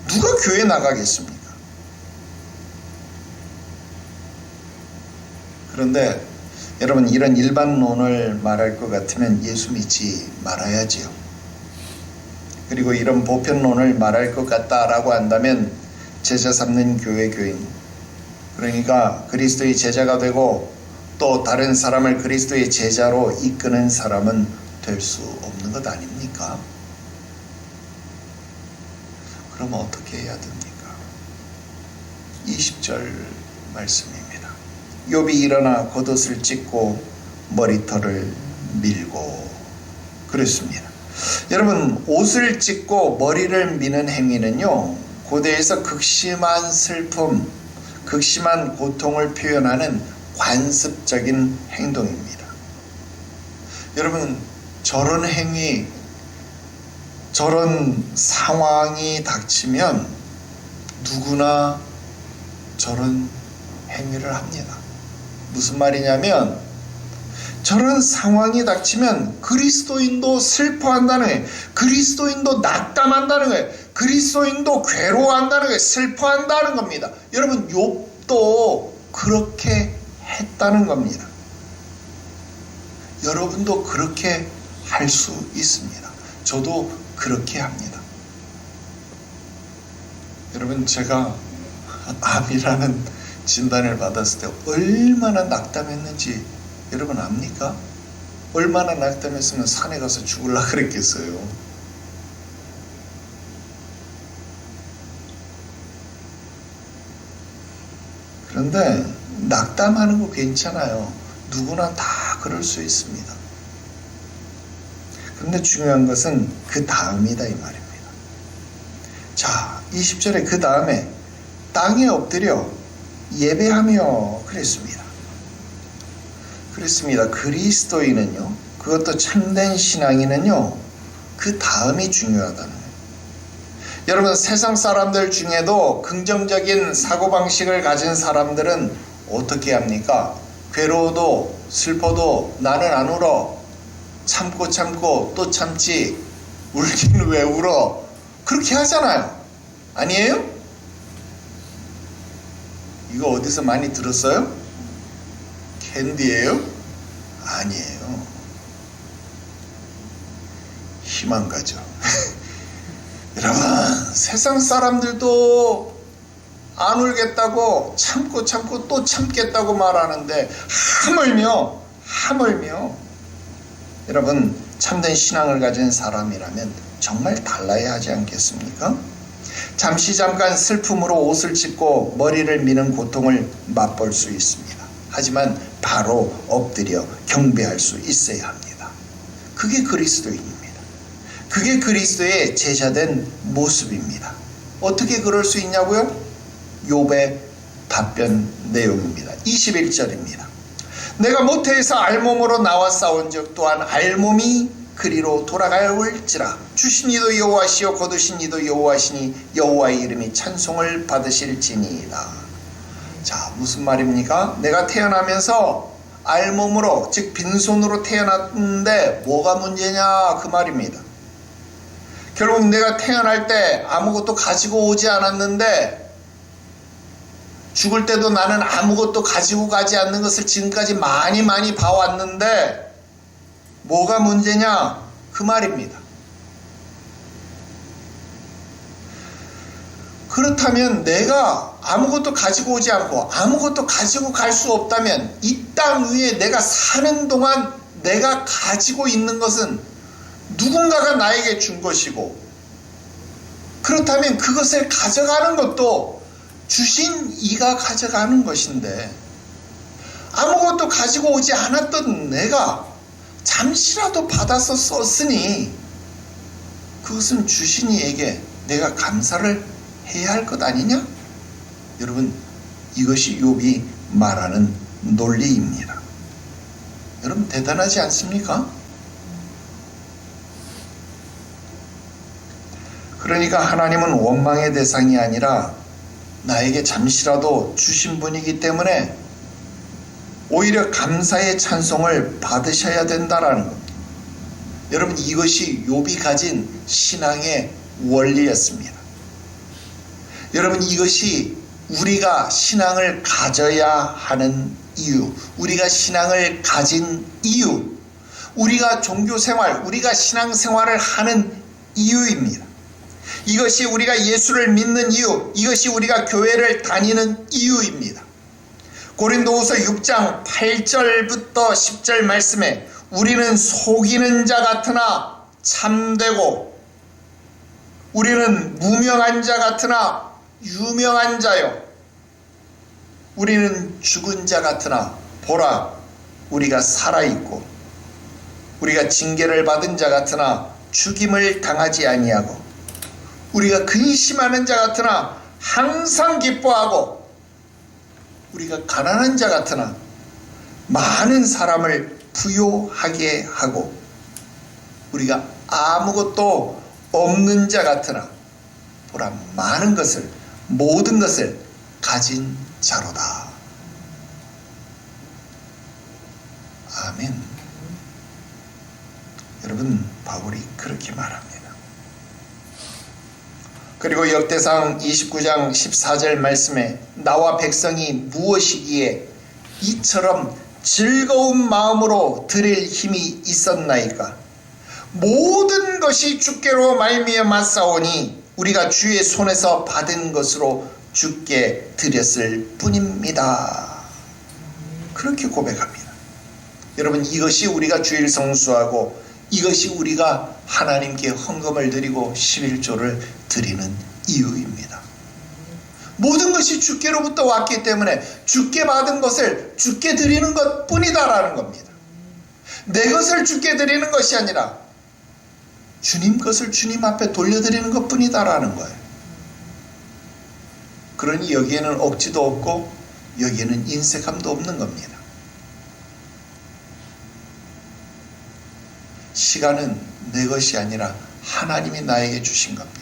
누가 교회 나가겠습니까? 그런데 여러분, 이런 일반론을 말할 것 같으면 예수 믿지 말아야지요. 그리고 이런 보편론을 말할 것 같다라고 한다면 제자 삼는 교회 교인, 그러니까 그리스도의 제자가 되고 또 다른 사람을 그리스도의 제자로 이끄는 사람은 될 수 없는 것 아닙니까? 그럼 어떻게 해야 됩니까? 20절 말씀입니다. 욥이 일어나 겉옷을 찢고 머리털을 밀고 그랬습니다. 여러분, 옷을 찢고 머리를 미는 행위는요, 고대에서 극심한 슬픔, 극심한 고통을 표현하는 관습적인 행동입니다. 여러분, 저런 행위, 저런 상황이 닥치면 누구나 저런 행위를 합니다. 무슨 말이냐면, 저런 상황이 닥치면 그리스도인도 슬퍼한다는 거예요. 그리스도인도 낙담한다는 거예요. 그리스도인도 괴로워한다는 거예요. 슬퍼한다는 겁니다. 여러분, 욥도 그렇게 했다는 겁니다. 여러분도 그렇게 할 수 있습니다. 저도 그렇게 합니다. 여러분, 제가 암이라는 진단을 받았을 때 얼마나 낙담했는지 여러분 압니까? 얼마나 낙담했으면 산에 가서 죽으려고 그랬겠어요. 그런데 낙담하는 거 괜찮아요. 누구나 다 그럴 수 있습니다. 그런데 중요한 것은 그 다음이다 이 말입니다. 자, 20절에 그 다음에 땅에 엎드려 예배하며 그랬습니다. 그리스도인은요, 그것도 참된 신앙인은요, 그 다음이 중요하다는 거예요. 여러분, 세상 사람들 중에도 긍정적인 사고방식을 가진 사람들은 어떻게 합니까? 괴로워도 슬퍼도 나는 안 울어. 참고 또 참지. 울긴 왜 울어? 그렇게 하잖아요. 아니에요? 이거 어디서 많이 들었어요? 캔디예요? 아니에요. 희망가죠. 여러분, 세상 사람들도 안 울겠다고 참고 또 참겠다고 말하는데 하물며 여러분, 참된 신앙을 가진 사람이라면 정말 달라야 하지 않겠습니까? 잠깐 슬픔으로 옷을 찢고 머리를 미는 고통을 맛볼 수 있습니다. 하지만 바로 엎드려 경배할 수 있어야 합니다. 그게 그리스도인입니다. 그게 그리스도의 제자된 모습입니다. 어떻게 그럴 수 있냐고요? 욥의 답변 내용입니다. 21절입니다. 내가 모태에서 알몸으로 나와 싸운 적 또한 알몸이 그리로 돌아갈지라. 주신 이도 여호와시요 거두신 이도 여호와시니 여호와의 이름이 찬송을 받으실지니이다. 자, 무슨 말입니까? 내가 태어나면서 알몸으로, 즉 빈손으로 태어났는데 뭐가 문제냐 그 말입니다. 결국 내가 태어날 때 아무것도 가지고 오지 않았는데 죽을 때도 나는 아무것도 가지고 가지 않는 것을 지금까지 많이 봐왔는데 뭐가 문제냐 그 말입니다. 그렇다면 내가 아무것도 가지고 오지 않고 아무것도 가지고 갈 수 없다면 이 땅 위에 내가 사는 동안 내가 가지고 있는 것은 누군가가 나에게 준 것이고, 그렇다면 그것을 가져가는 것도 주신 이가 가져가는 것인데, 아무것도 가지고 오지 않았던 내가 잠시라도 받아서 썼으니 그것은 주신 이에게 내가 감사를 해야 할 것 아니냐? 여러분, 이것이 욥이 말하는 논리입니다. 여러분, 대단하지 않습니까? 그러니까 하나님은 원망의 대상이 아니라 나에게 잠시라도 주신 분이기 때문에 오히려 감사의 찬송을 받으셔야 된다라는 겁니다. 여러분, 이것이 욥이 가진 신앙의 원리였습니다. 여러분, 이것이 우리가 신앙을 가져야 하는 이유, 우리가 신앙을 가진 이유, 우리가 종교생활, 우리가 신앙생활을 하는 이유입니다. 이것이 우리가 예수를 믿는 이유, 이것이 우리가 교회를 다니는 이유입니다. 고린도후서 6장 8절부터 10절 말씀에 우리는 속이는 자 같으나 참되고 우리는 무명한 자 같으나 유명한 자요, 우리는 죽은 자 같으나 보라 우리가 살아있고 우리가 징계를 받은 자 같으나 죽임을 당하지 아니하고 우리가 근심하는 자 같으나 항상 기뻐하고 우리가 가난한 자 같으나 많은 사람을 부요하게 하고 우리가 아무것도 없는 자 같으나 보라 많은 것을, 모든 것을 가진 자로다. 아멘. 여러분, 바울이 그렇게 말합니다. 그리고 역대상 29장 14절 말씀에 나와 백성이 무엇이기에 이처럼 즐거운 마음으로 드릴 힘이 있었나이까? 모든 것이 주께로 말미암아 싸우니 우리가 주의 손에서 받은 것으로 주께 드렸을 뿐입니다. 그렇게 고백합니다. 여러분, 이것이 우리가 주일 성수하고 이것이 우리가 하나님께 헌금을 드리고 11조를 드리는 이유입니다. 모든 것이 주께로부터 왔기 때문에 주께 받은 것을 주께 드리는 것 뿐이다라는 겁니다. 내 것을 주께 드리는 것이 아니라 주님 것을 주님 앞에 돌려드리는 것 뿐이다라는 거예요. 그러니 여기에는 억지도 없고 여기에는 인색함도 없는 겁니다. 시간은 내 것이 아니라 하나님이 나에게 주신 겁니다.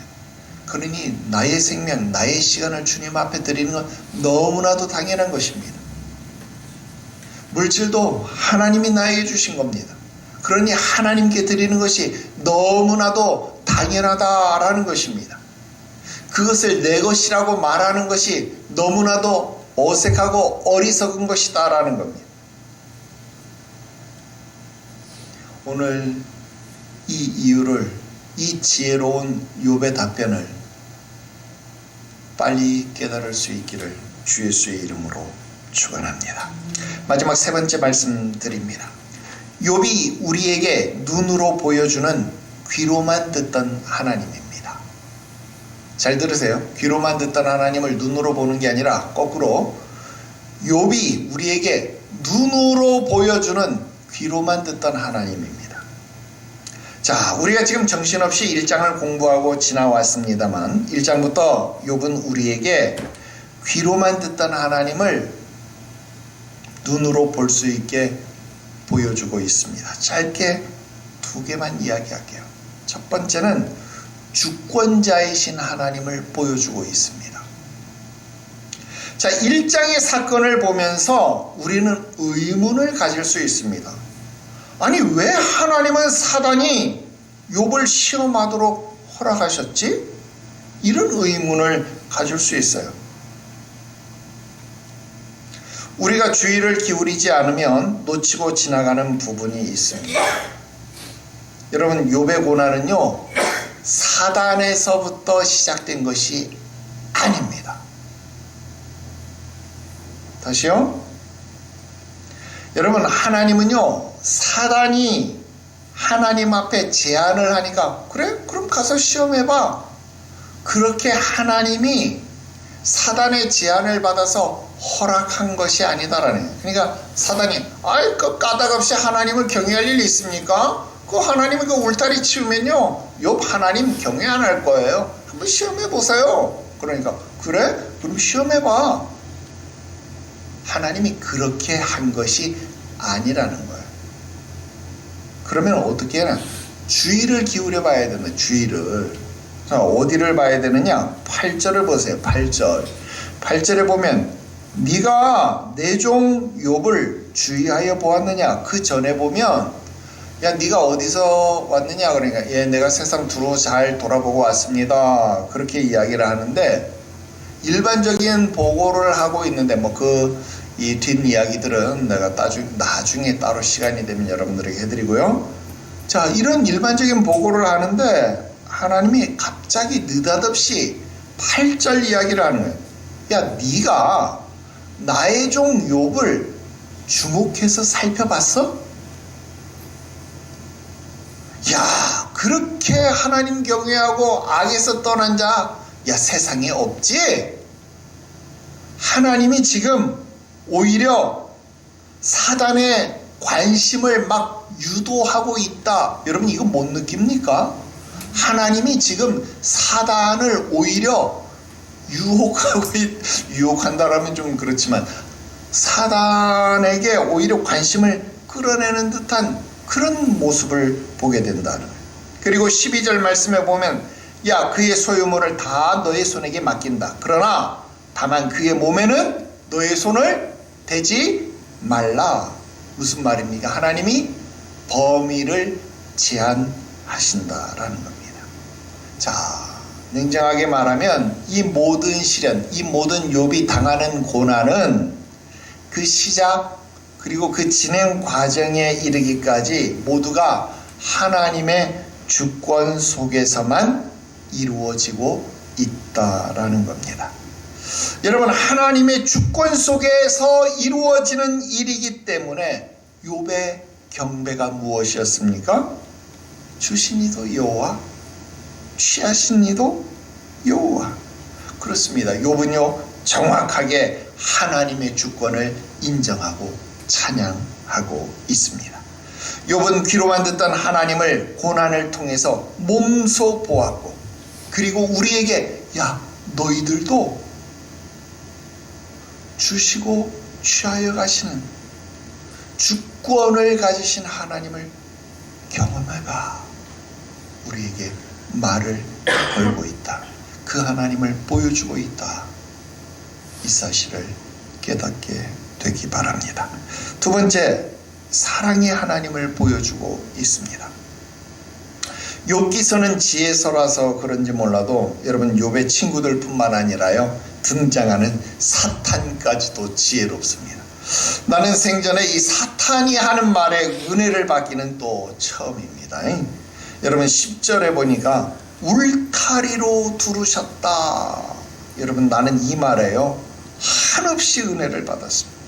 그러니 나의 생명, 나의 시간을 주님 앞에 드리는 건 너무나도 당연한 것입니다. 물질도 하나님이 나에게 주신 겁니다. 그러니 하나님께 드리는 것이 너무나도 당연하다라는 것입니다. 그것을 내 것이라고 말하는 것이 너무나도 어색하고 어리석은 것이다라는 겁니다. 오늘 이 이유를, 이 지혜로운 욥의 답변을 빨리 깨달을 수 있기를 주 예수의 이름으로 축원합니다. 마지막 세 번째 말씀 드립니다. 욥이 우리에게 눈으로 보여주는 귀로만 듣던 하나님입니다. 잘 들으세요. 귀로만 듣던 하나님을 눈으로 보는 게 아니라 거꾸로 욥이 우리에게 눈으로 보여주는 귀로만 듣던 하나님입니다. 자, 우리가 지금 정신없이 1장을 공부하고 지나왔습니다만 1장부터 욥은 우리에게 귀로만 듣던 하나님을 눈으로 볼 수 있게 보여주고 있습니다. 짧게 두 개만 이야기할게요. 첫 번째는 주권자이신 하나님을 보여주고 있습니다. 자, 1장의 사건을 보면서 우리는 의문을 가질 수 있습니다. 아니, 왜 하나님은 사단이 욥을 시험하도록 허락하셨지? 이런 의문을 가질 수 있어요. 우리가 주의를 기울이지 않으면 놓치고 지나가는 부분이 있습니다. 여러분, 욥의 고난은요, 사단에서부터 시작된 것이 아닙니다. 다시요. 여러분, 하나님은요, 사단이 하나님 앞에 제안을 하니까 그래? 그럼 가서 시험해봐. 그렇게 하나님이 사단의 제안을 받아서 허락한 것이 아니다라는 거예요. 그러니까 사단이 아이 그 까닭없이 하나님을 경외할 일이 있습니까? 그 하나님이 그 울타리 치우면요 욥 하나님 경외 안 할 거예요. 한번 시험해 보세요. 그러니까 그래? 그럼 시험해봐. 하나님이 그렇게 한 것이 아니라는 거예요. 그러면 어떻게 해야 하나? 주의를 기울여 봐야 된다. 주의를. 자, 어디를 봐야 되느냐? 8절을 보세요. 8절에 보면 네가 내 종 욥을 주의하여 보았느냐? 그 전에 보면 야 네가 어디서 왔느냐? 그러니까 예 내가 세상 두루 잘 돌아보고 왔습니다. 그렇게 이야기를 하는데 일반적인 보고를 하고 있는데 뭐 이 뒷이야기들은 내가 나중에 따로 시간이 되면 여러분들에게 해드리고요. 자, 이런 일반적인 보고를 하는데 하나님이 갑자기 느닷없이 8절 이야기를 하는 거예요. 야, 네가 나의 종 욥을 주목해서 살펴봤어? 야, 그렇게 하나님 경외하고 악에서 떠난 자, 야, 세상에 없지? 하나님이 지금 오히려 사단의 관심을 막 유도하고 있다. 여러분, 이거 못 느낍니까? 하나님이 지금 사단을 오히려 유혹한다라면 좀 그렇지만 사단에게 오히려 관심을 끌어내는 듯한 그런 모습을 보게 된다는 거예요. 그리고 12절 말씀에 보면 야, 그의 소유물을 다 너의 손에게 맡긴다. 그러나 다만 그의 몸에는 너의 손을 대지 말라. 무슨 말입니까? 하나님이 범위를 제한하신다라는 겁니다. 자, 냉정하게 말하면 이 모든 시련, 이 모든 욥이 당하는 고난은 그 시작 그리고 그 진행 과정에 이르기까지 모두가 하나님의 주권 속에서만 이루어지고 있다라는 겁니다. 여러분, 하나님의 주권 속에서 이루어지는 일이기 때문에 욥의 경배가 무엇이었습니까? 주신 이도 여호와, 취하신 이도 여호와. 그렇습니다. 욥은요 정확하게 하나님의 주권을 인정하고 찬양하고 있습니다. 욥은 귀로만 듣던 하나님을 고난을 통해서 몸소 보았고, 그리고 우리에게 야, 너희들도 주시고 취하여 가시는 주권을 가지신 하나님을 경험해봐. 우리에게 말을 걸고 있다. 그 하나님을 보여주고 있다. 이 사실을 깨닫게 되기 바랍니다. 두 번째, 사랑의 하나님을 보여주고 있습니다. 욥기서는 지혜서라서 그런지 몰라도 여러분 욥의 친구들뿐만 아니라요 등장하는 사탄까지도 지혜롭습니다. 나는 생전에 이 사탄이 하는 말에 은혜를 받기는 또 처음입니다. 여러분 10절에 보니까 울타리로 두르셨다. 여러분 나는 이 말에요 한없이 은혜를 받았습니다.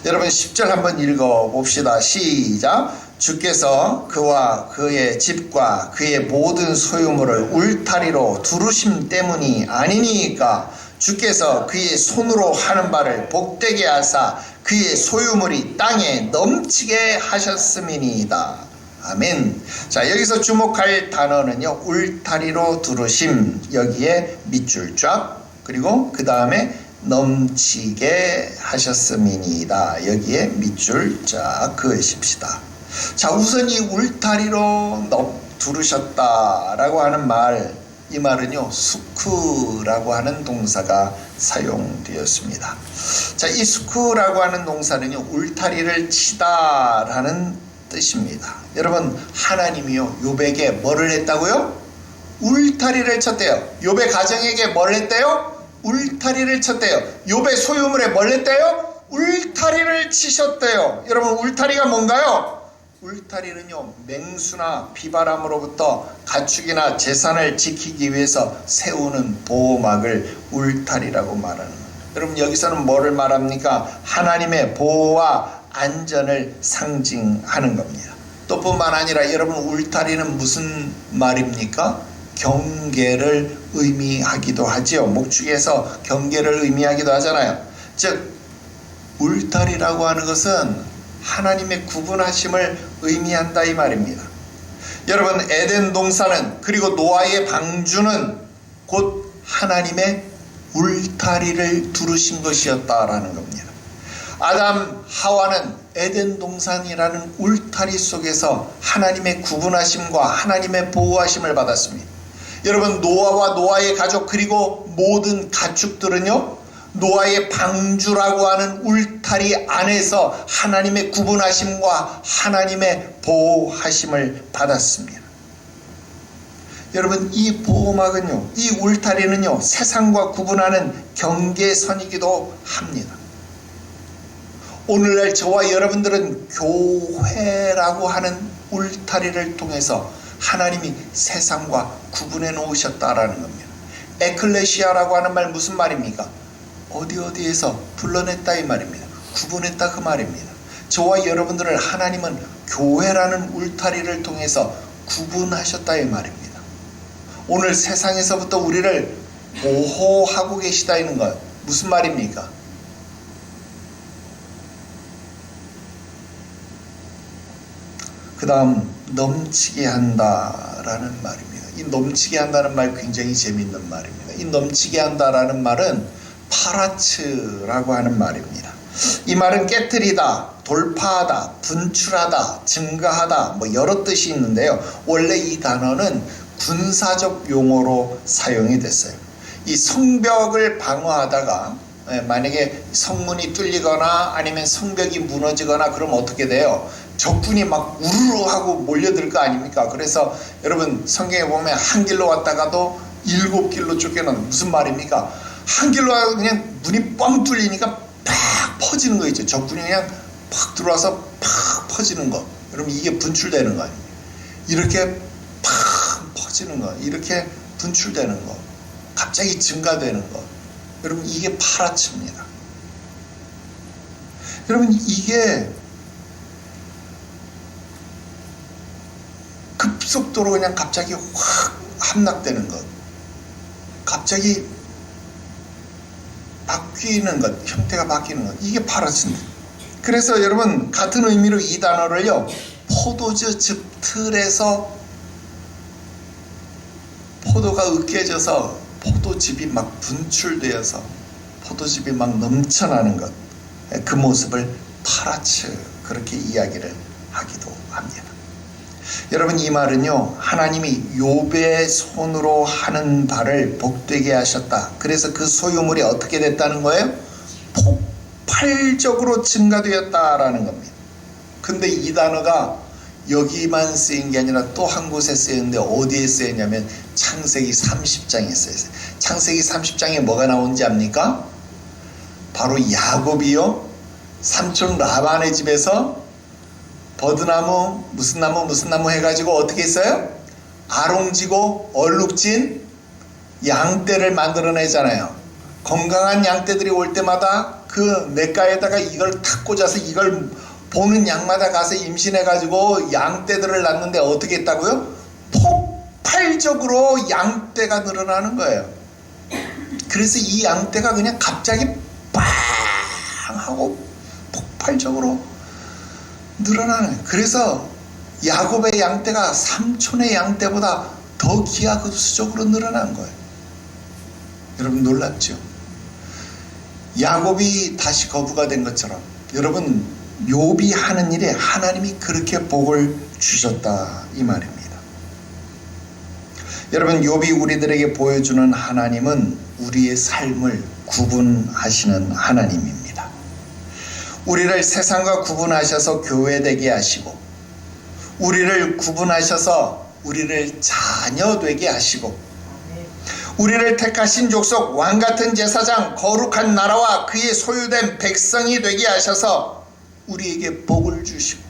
여러분 10절 한번 읽어봅시다. 시작. 주께서 그와 그의 집과 그의 모든 소유물을 울타리로 두르심 때문이 아니니까 주께서 그의 손으로 하는 바를 복되게 하사 그의 소유물이 땅에 넘치게 하셨음이니이다. 아멘. 자, 여기서 주목할 단어는요 울타리로 두르심, 여기에 밑줄 쫙, 그리고 그 다음에 넘치게 하셨음이니이다. 여기에 밑줄 쫙 그으십시다. 자, 우선 이 울타리로 두르셨다라고 하는 말, 이 말은요 수크라고 하는 동사가 사용되었습니다. 자, 이 수크라고 하는 동사는요 울타리를 치다라는 뜻입니다. 여러분 하나님이요 욥에게 뭐를 했다고요? 울타리를 쳤대요. 욥의 가정에게 뭘 했대요? 울타리를 쳤대요. 욥의 소유물에 뭘 했대요? 울타리를 치셨대요. 여러분 울타리가 뭔가요? 울타리는요 맹수나 비바람으로부터 가축이나 재산을 지키기 위해서 세우는 보호막을 울타리라고 말하는 겁니다. 여러분 여기서는 뭐를 말합니까? 하나님의 보호와 안전을 상징하는 겁니다. 또 뿐만 아니라 여러분 울타리는 무슨 말입니까? 경계를 의미하기도 하지요. 목축에서 경계를 의미하기도 하잖아요. 즉 울타리라고 하는 것은 하나님의 구분하심을 의미한다 이 말입니다. 여러분 에덴 동산은, 그리고 노아의 방주는 곧 하나님의 울타리를 두르신 것이었다라는 겁니다. 아담 하와는 에덴 동산이라는 울타리 속에서 하나님의 구분하심과 하나님의 보호하심을 받았습니다. 여러분 하와와 노아의 가족 그리고 모든 가축들은요 노아의 방주라고 하는 울타리 안에서 하나님의 구분하심과 하나님의 보호하심을 받았습니다. 여러분 이 보호막은요, 이 울타리는요 세상과 구분하는 경계선이기도 합니다. 오늘날 저와 여러분들은 교회라고 하는 울타리를 통해서 하나님이 세상과 구분해 놓으셨다라는 겁니다. 에클레시아라고 하는 말 무슨 말입니까? 어디에서 불러냈다 이 말입니다. 구분했다 그 말입니다. 저와 여러분들을 하나님은 교회라는 울타리를 통해서 구분하셨다 이 말입니다. 오늘 세상에서부터 우리를 보호하고 계시다는 것 무슨 말입니까? 그 다음 넘치게 한다라는 말입니다. 이 넘치게 한다는 말 굉장히 재밌는 말입니다. 이 넘치게 한다라는 말은 파라츠라고 하는 말입니다. 이 말은 깨트리다, 돌파하다, 분출하다, 증가하다 뭐 여러 뜻이 있는데요. 원래 이 단어는 군사적 용어로 사용이 됐어요. 이 성벽을 방어하다가 만약에 성문이 뚫리거나 아니면 성벽이 무너지거나 그러면 어떻게 돼요? 적군이 막 우르르 하고 몰려들 거 아닙니까? 그래서 여러분 성경에 보면 한 길로 왔다가도 7길로 쫓겨나는 무슨 말입니까? 한 길로 그냥 문이 뻥 뚫리니까 팍 퍼지는 거 있죠. 적군이 그냥 팍 들어와서 팍 퍼지는 거. 여러분 이게 분출되는 거 아닙니까? 이렇게 팍 퍼지는 거, 이렇게 분출되는 거, 갑자기 증가되는 거. 여러분 이게 파라츠입니다. 여러분 이게 급속도로 그냥 갑자기 확 함락되는 것, 갑자기 바뀌는 것, 형태가 바뀌는 것, 이게 파라츠입니다. 그래서 여러분 같은 의미로 이 단어를요 포도주 즙 틀에서 포도가 으깨져서 포도즙이 막 분출되어서 포도즙이 막 넘쳐나는 것, 그 모습을 파라츠 그렇게 이야기를 하기도 합니다. 여러분 이 말은요 하나님이 욥의 손으로 하는 바를 복되게 하셨다. 그래서 그 소유물이 어떻게 됐다는 거예요? 폭발적으로 증가되었다라는 겁니다. 근데 이 단어가 여기만 쓰인 게 아니라 또 한 곳에 쓰였는데 어디에 쓰였냐면 창세기 30장에 쓰였어요. 창세기 30장에 뭐가 나오는지 압니까? 바로 야곱이요, 삼촌 라반의 집에서 버드나무 무슨 나무 해가지고 어떻게 했어요? 아롱지고 얼룩진 양떼를 만들어내잖아요. 건강한 양떼들이 올 때마다 그 냇가에다가 이걸 탁 꽂아서 이걸 보는 양마다 가서 임신해가지고 양떼들을 낳는데 어떻게 했다고요? 폭발적으로 양떼가 늘어나는 거예요. 그래서 이 양떼가 그냥 갑자기 빵 하고 폭발적으로 늘어나는 거예요. 그래서 야곱의 양떼가 삼촌의 양떼보다 더 기하급수적으로 늘어난 거예요. 여러분 놀랍죠? 야곱이 다시 거부가 된 것처럼 여러분 욥이 하는 일에 하나님이 그렇게 복을 주셨다 이 말입니다. 여러분 욥이 우리들에게 보여주는 하나님은 우리의 삶을 구분하시는 하나님입니다. 우리를 세상과 구분하셔서 교회되게 하시고 우리를 구분하셔서 우리를 자녀 되게 하시고 우리를 택하신 족속 왕같은 제사장 거룩한 나라와 그의 소유된 백성이 되게 하셔서 우리에게 복을 주시고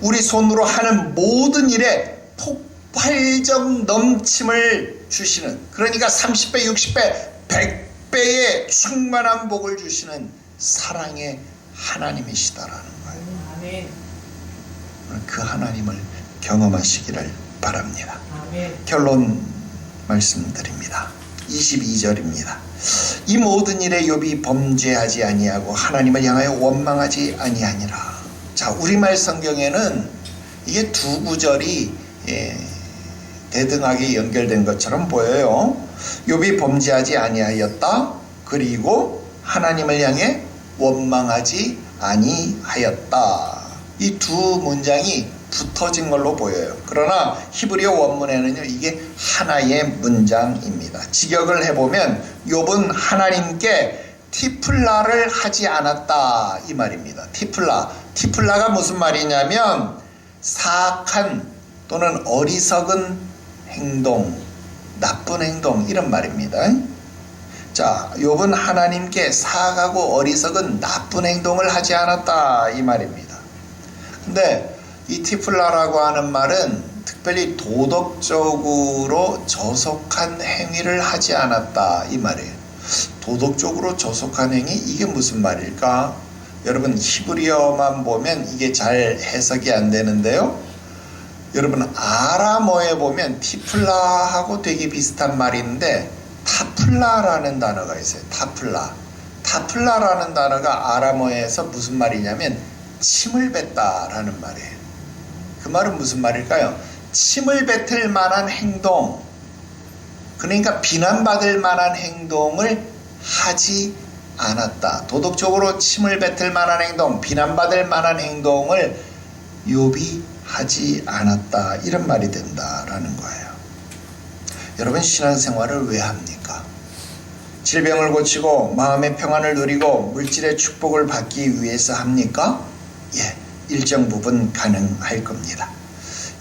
우리 손으로 하는 모든 일에 폭발적 넘침을 주시는, 그러니까 30배 60배 100배의 충만한 복을 주시는 사랑의 하나님이시다라는 거예요. 그 하나님을 경험하시기를 바랍니다. 결론 말씀드립니다. 22절입니다. 이 모든 일에 욥이 범죄하지 아니하고 하나님을 향하여 원망하지 아니하니라. 자, 우리말 성경에는 이게 두 구절이 대등하게 연결된 것처럼 보여요. 욥이 범죄하지 아니하였다. 그리고 하나님을 향해 원망하지 아니하였다. 이 두 문장이 붙어진 걸로 보여요. 그러나 히브리어 원문에는요 이게 하나의 문장입니다. 직역을 해보면 욥은 하나님께 티플라를 하지 않았다 이 말입니다. 티플라가 무슨 말이냐면 사악한 또는 어리석은 행동, 나쁜 행동 이런 말입니다. 자, 욥은 하나님께 사악하고 어리석은 나쁜 행동을 하지 않았다 이 말입니다. 근데 이 티플라라고 하는 말은 특별히 도덕적으로 저속한 행위를 하지 않았다 이 말이에요. 도덕적으로 저속한 행위, 이게 무슨 말일까? 여러분 히브리어만 보면 이게 잘 해석이 안 되는데요. 여러분 아람어에 보면 티플라하고 되게 비슷한 말인데 타플라라는 단어가 있어요. 타플라라는 단어가 아람어에서 무슨 말이냐면 침을 뱉다라는 말이에요. 그 말은 무슨 말일까요? 침을 뱉을 만한 행동, 그러니까 비난받을 만한 행동을 하지 않았다. 도덕적으로 침을 뱉을 만한 행동, 비난받을 만한 행동을 욥이 하지 않았다. 이런 말이 된다라는 거예요. 여러분 신앙생활을 왜 합니까? 질병을 고치고 마음의 평안을 누리고 물질의 축복을 받기 위해서 합니까? 예, 일정 부분 가능할 겁니다.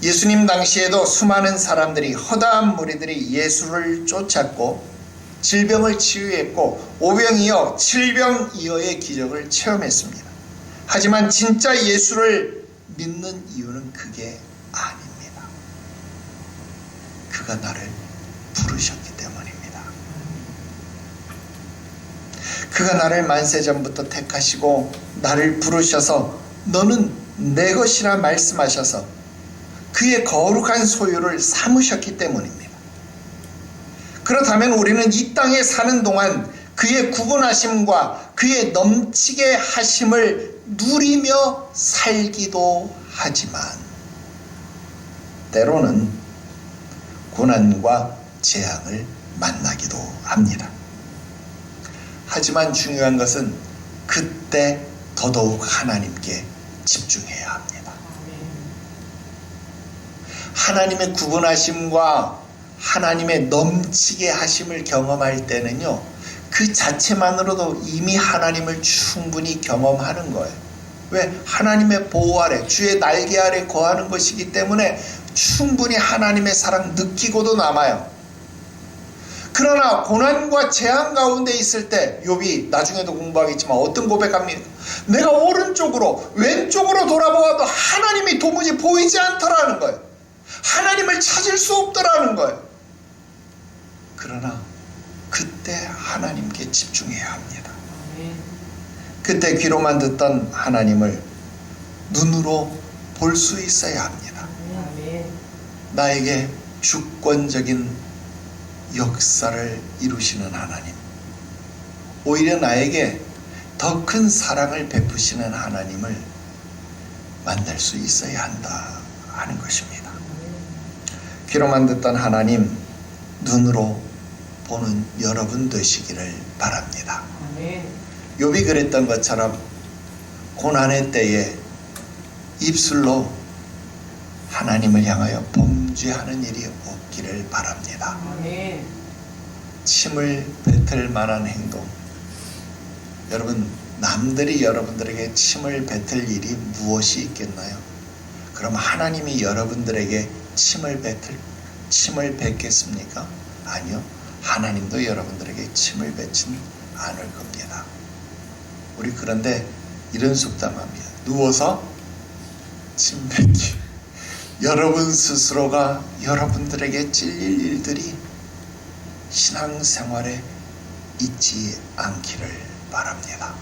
예수님 당시에도 수많은 사람들이, 허다한 무리들이 예수를 쫓았고 질병을 치유했고 오병이어 7병이어의 기적을 체험했습니다. 하지만 진짜 예수를 믿는 이유는 그게 아닙니다. 그가 나를 부르셨기 때문입니다. 그가 나를 만세전부터 택하시고 나를 부르셔서 너는 내 것이라 말씀하셔서 그의 거룩한 소유를 삼으셨기 때문입니다. 그렇다면 우리는 이 땅에 사는 동안 그의 구분하심과 그의 넘치게 하심을 누리며 살기도 하지만 때로는 고난과 재앙을 만나기도 합니다. 하지만 중요한 것은 그때 더더욱 하나님께 집중해야 합니다. 하나님의 구분하심과 하나님의 넘치게 하심을 경험할 때는요, 그 자체만으로도 이미 하나님을 충분히 경험하는 거예요. 왜? 하나님의 보호 아래, 주의 날개 아래 거하는 것이기 때문에 충분히 하나님의 사랑 느끼고도 남아요. 그러나 고난과 재앙 가운데 있을 때 욥이 나중에도 공부하겠지만 어떤 고백합니까? 내가 오른쪽으로 왼쪽으로 돌아보아도 하나님이 도무지 보이지 않더라는 거예요. 하나님을 찾을 수 없더라는 거예요. 그러나 그때 하나님께 집중해야 합니다. 그때 귀로만 듣던 하나님을 눈으로 볼 수 있어야 합니다. 나에게 주권적인 역사를 이루시는 하나님, 오히려 나에게 더 큰 사랑을 베푸시는 하나님을 만날 수 있어야 한다 하는 것입니다. 귀로만 듣던 하나님 눈으로 보는 여러분 되시기를 바랍니다. 욥이 그랬던 것처럼 고난의 때에 입술로 하나님을 향하여 범죄하는 일이 없기를 바랍니다. 침을 뱉을 만한 행동, 여러분 남들이 여러분들에게 침을 뱉을 일이 무엇이 있겠나요? 그럼 하나님이 여러분들에게 침을 뱉겠습니까? 아니요. 하나님도 여러분들에게 침을 뱉진 않을 겁니다. 우리 그런데 이런 속담합니다. 누워서 침 뱉기. 여러분 스스로가 여러분들에게 찔릴 일들이 신앙생활에 있지 않기를 바랍니다.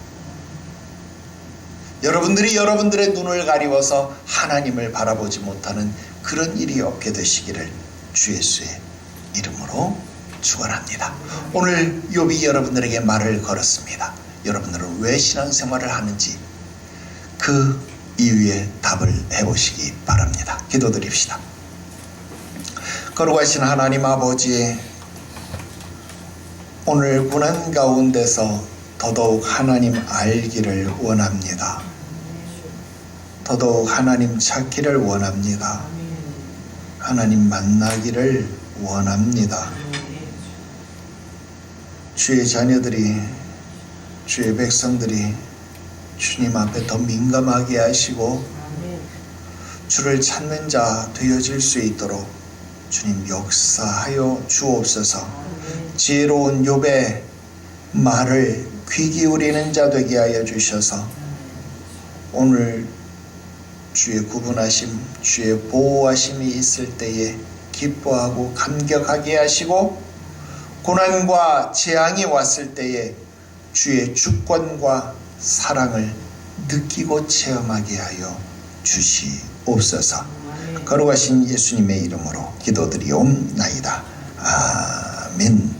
여러분들이 여러분들의 눈을 가리워서 하나님을 바라보지 못하는 그런 일이 없게 되시기를 주 예수의 이름으로 축원합니다. 오늘 욥이 여러분들에게 말을 걸었습니다. 여러분들은 왜 신앙생활을 하는지 그 이유에 답을 해보시기 바랍니다. 기도드립시다. 거룩하신 하나님 아버지, 오늘 고난 가운데서 더더욱 하나님 알기를 원합니다. 더더욱 하나님 찾기를 원합니다. 하나님 만나기를 원합니다. 주의 자녀들이, 주의 백성들이 주님 앞에 더 민감하게 하시고 주를 찾는 자 되어질 수 있도록 주님 역사하여 주옵소서. 지혜로운 욥의 말을 귀 기울이는 자 되게 하여 주셔서 오늘 주의 구분하심, 주의 보호하심이 있을 때에 기뻐하고 감격하게 하시고 고난과 재앙이 왔을 때에 주의 주권과 사랑을 느끼고 체험하게 하여 주시옵소서. 거룩하신 예수님의 이름으로 기도드리옵나이다. 아멘.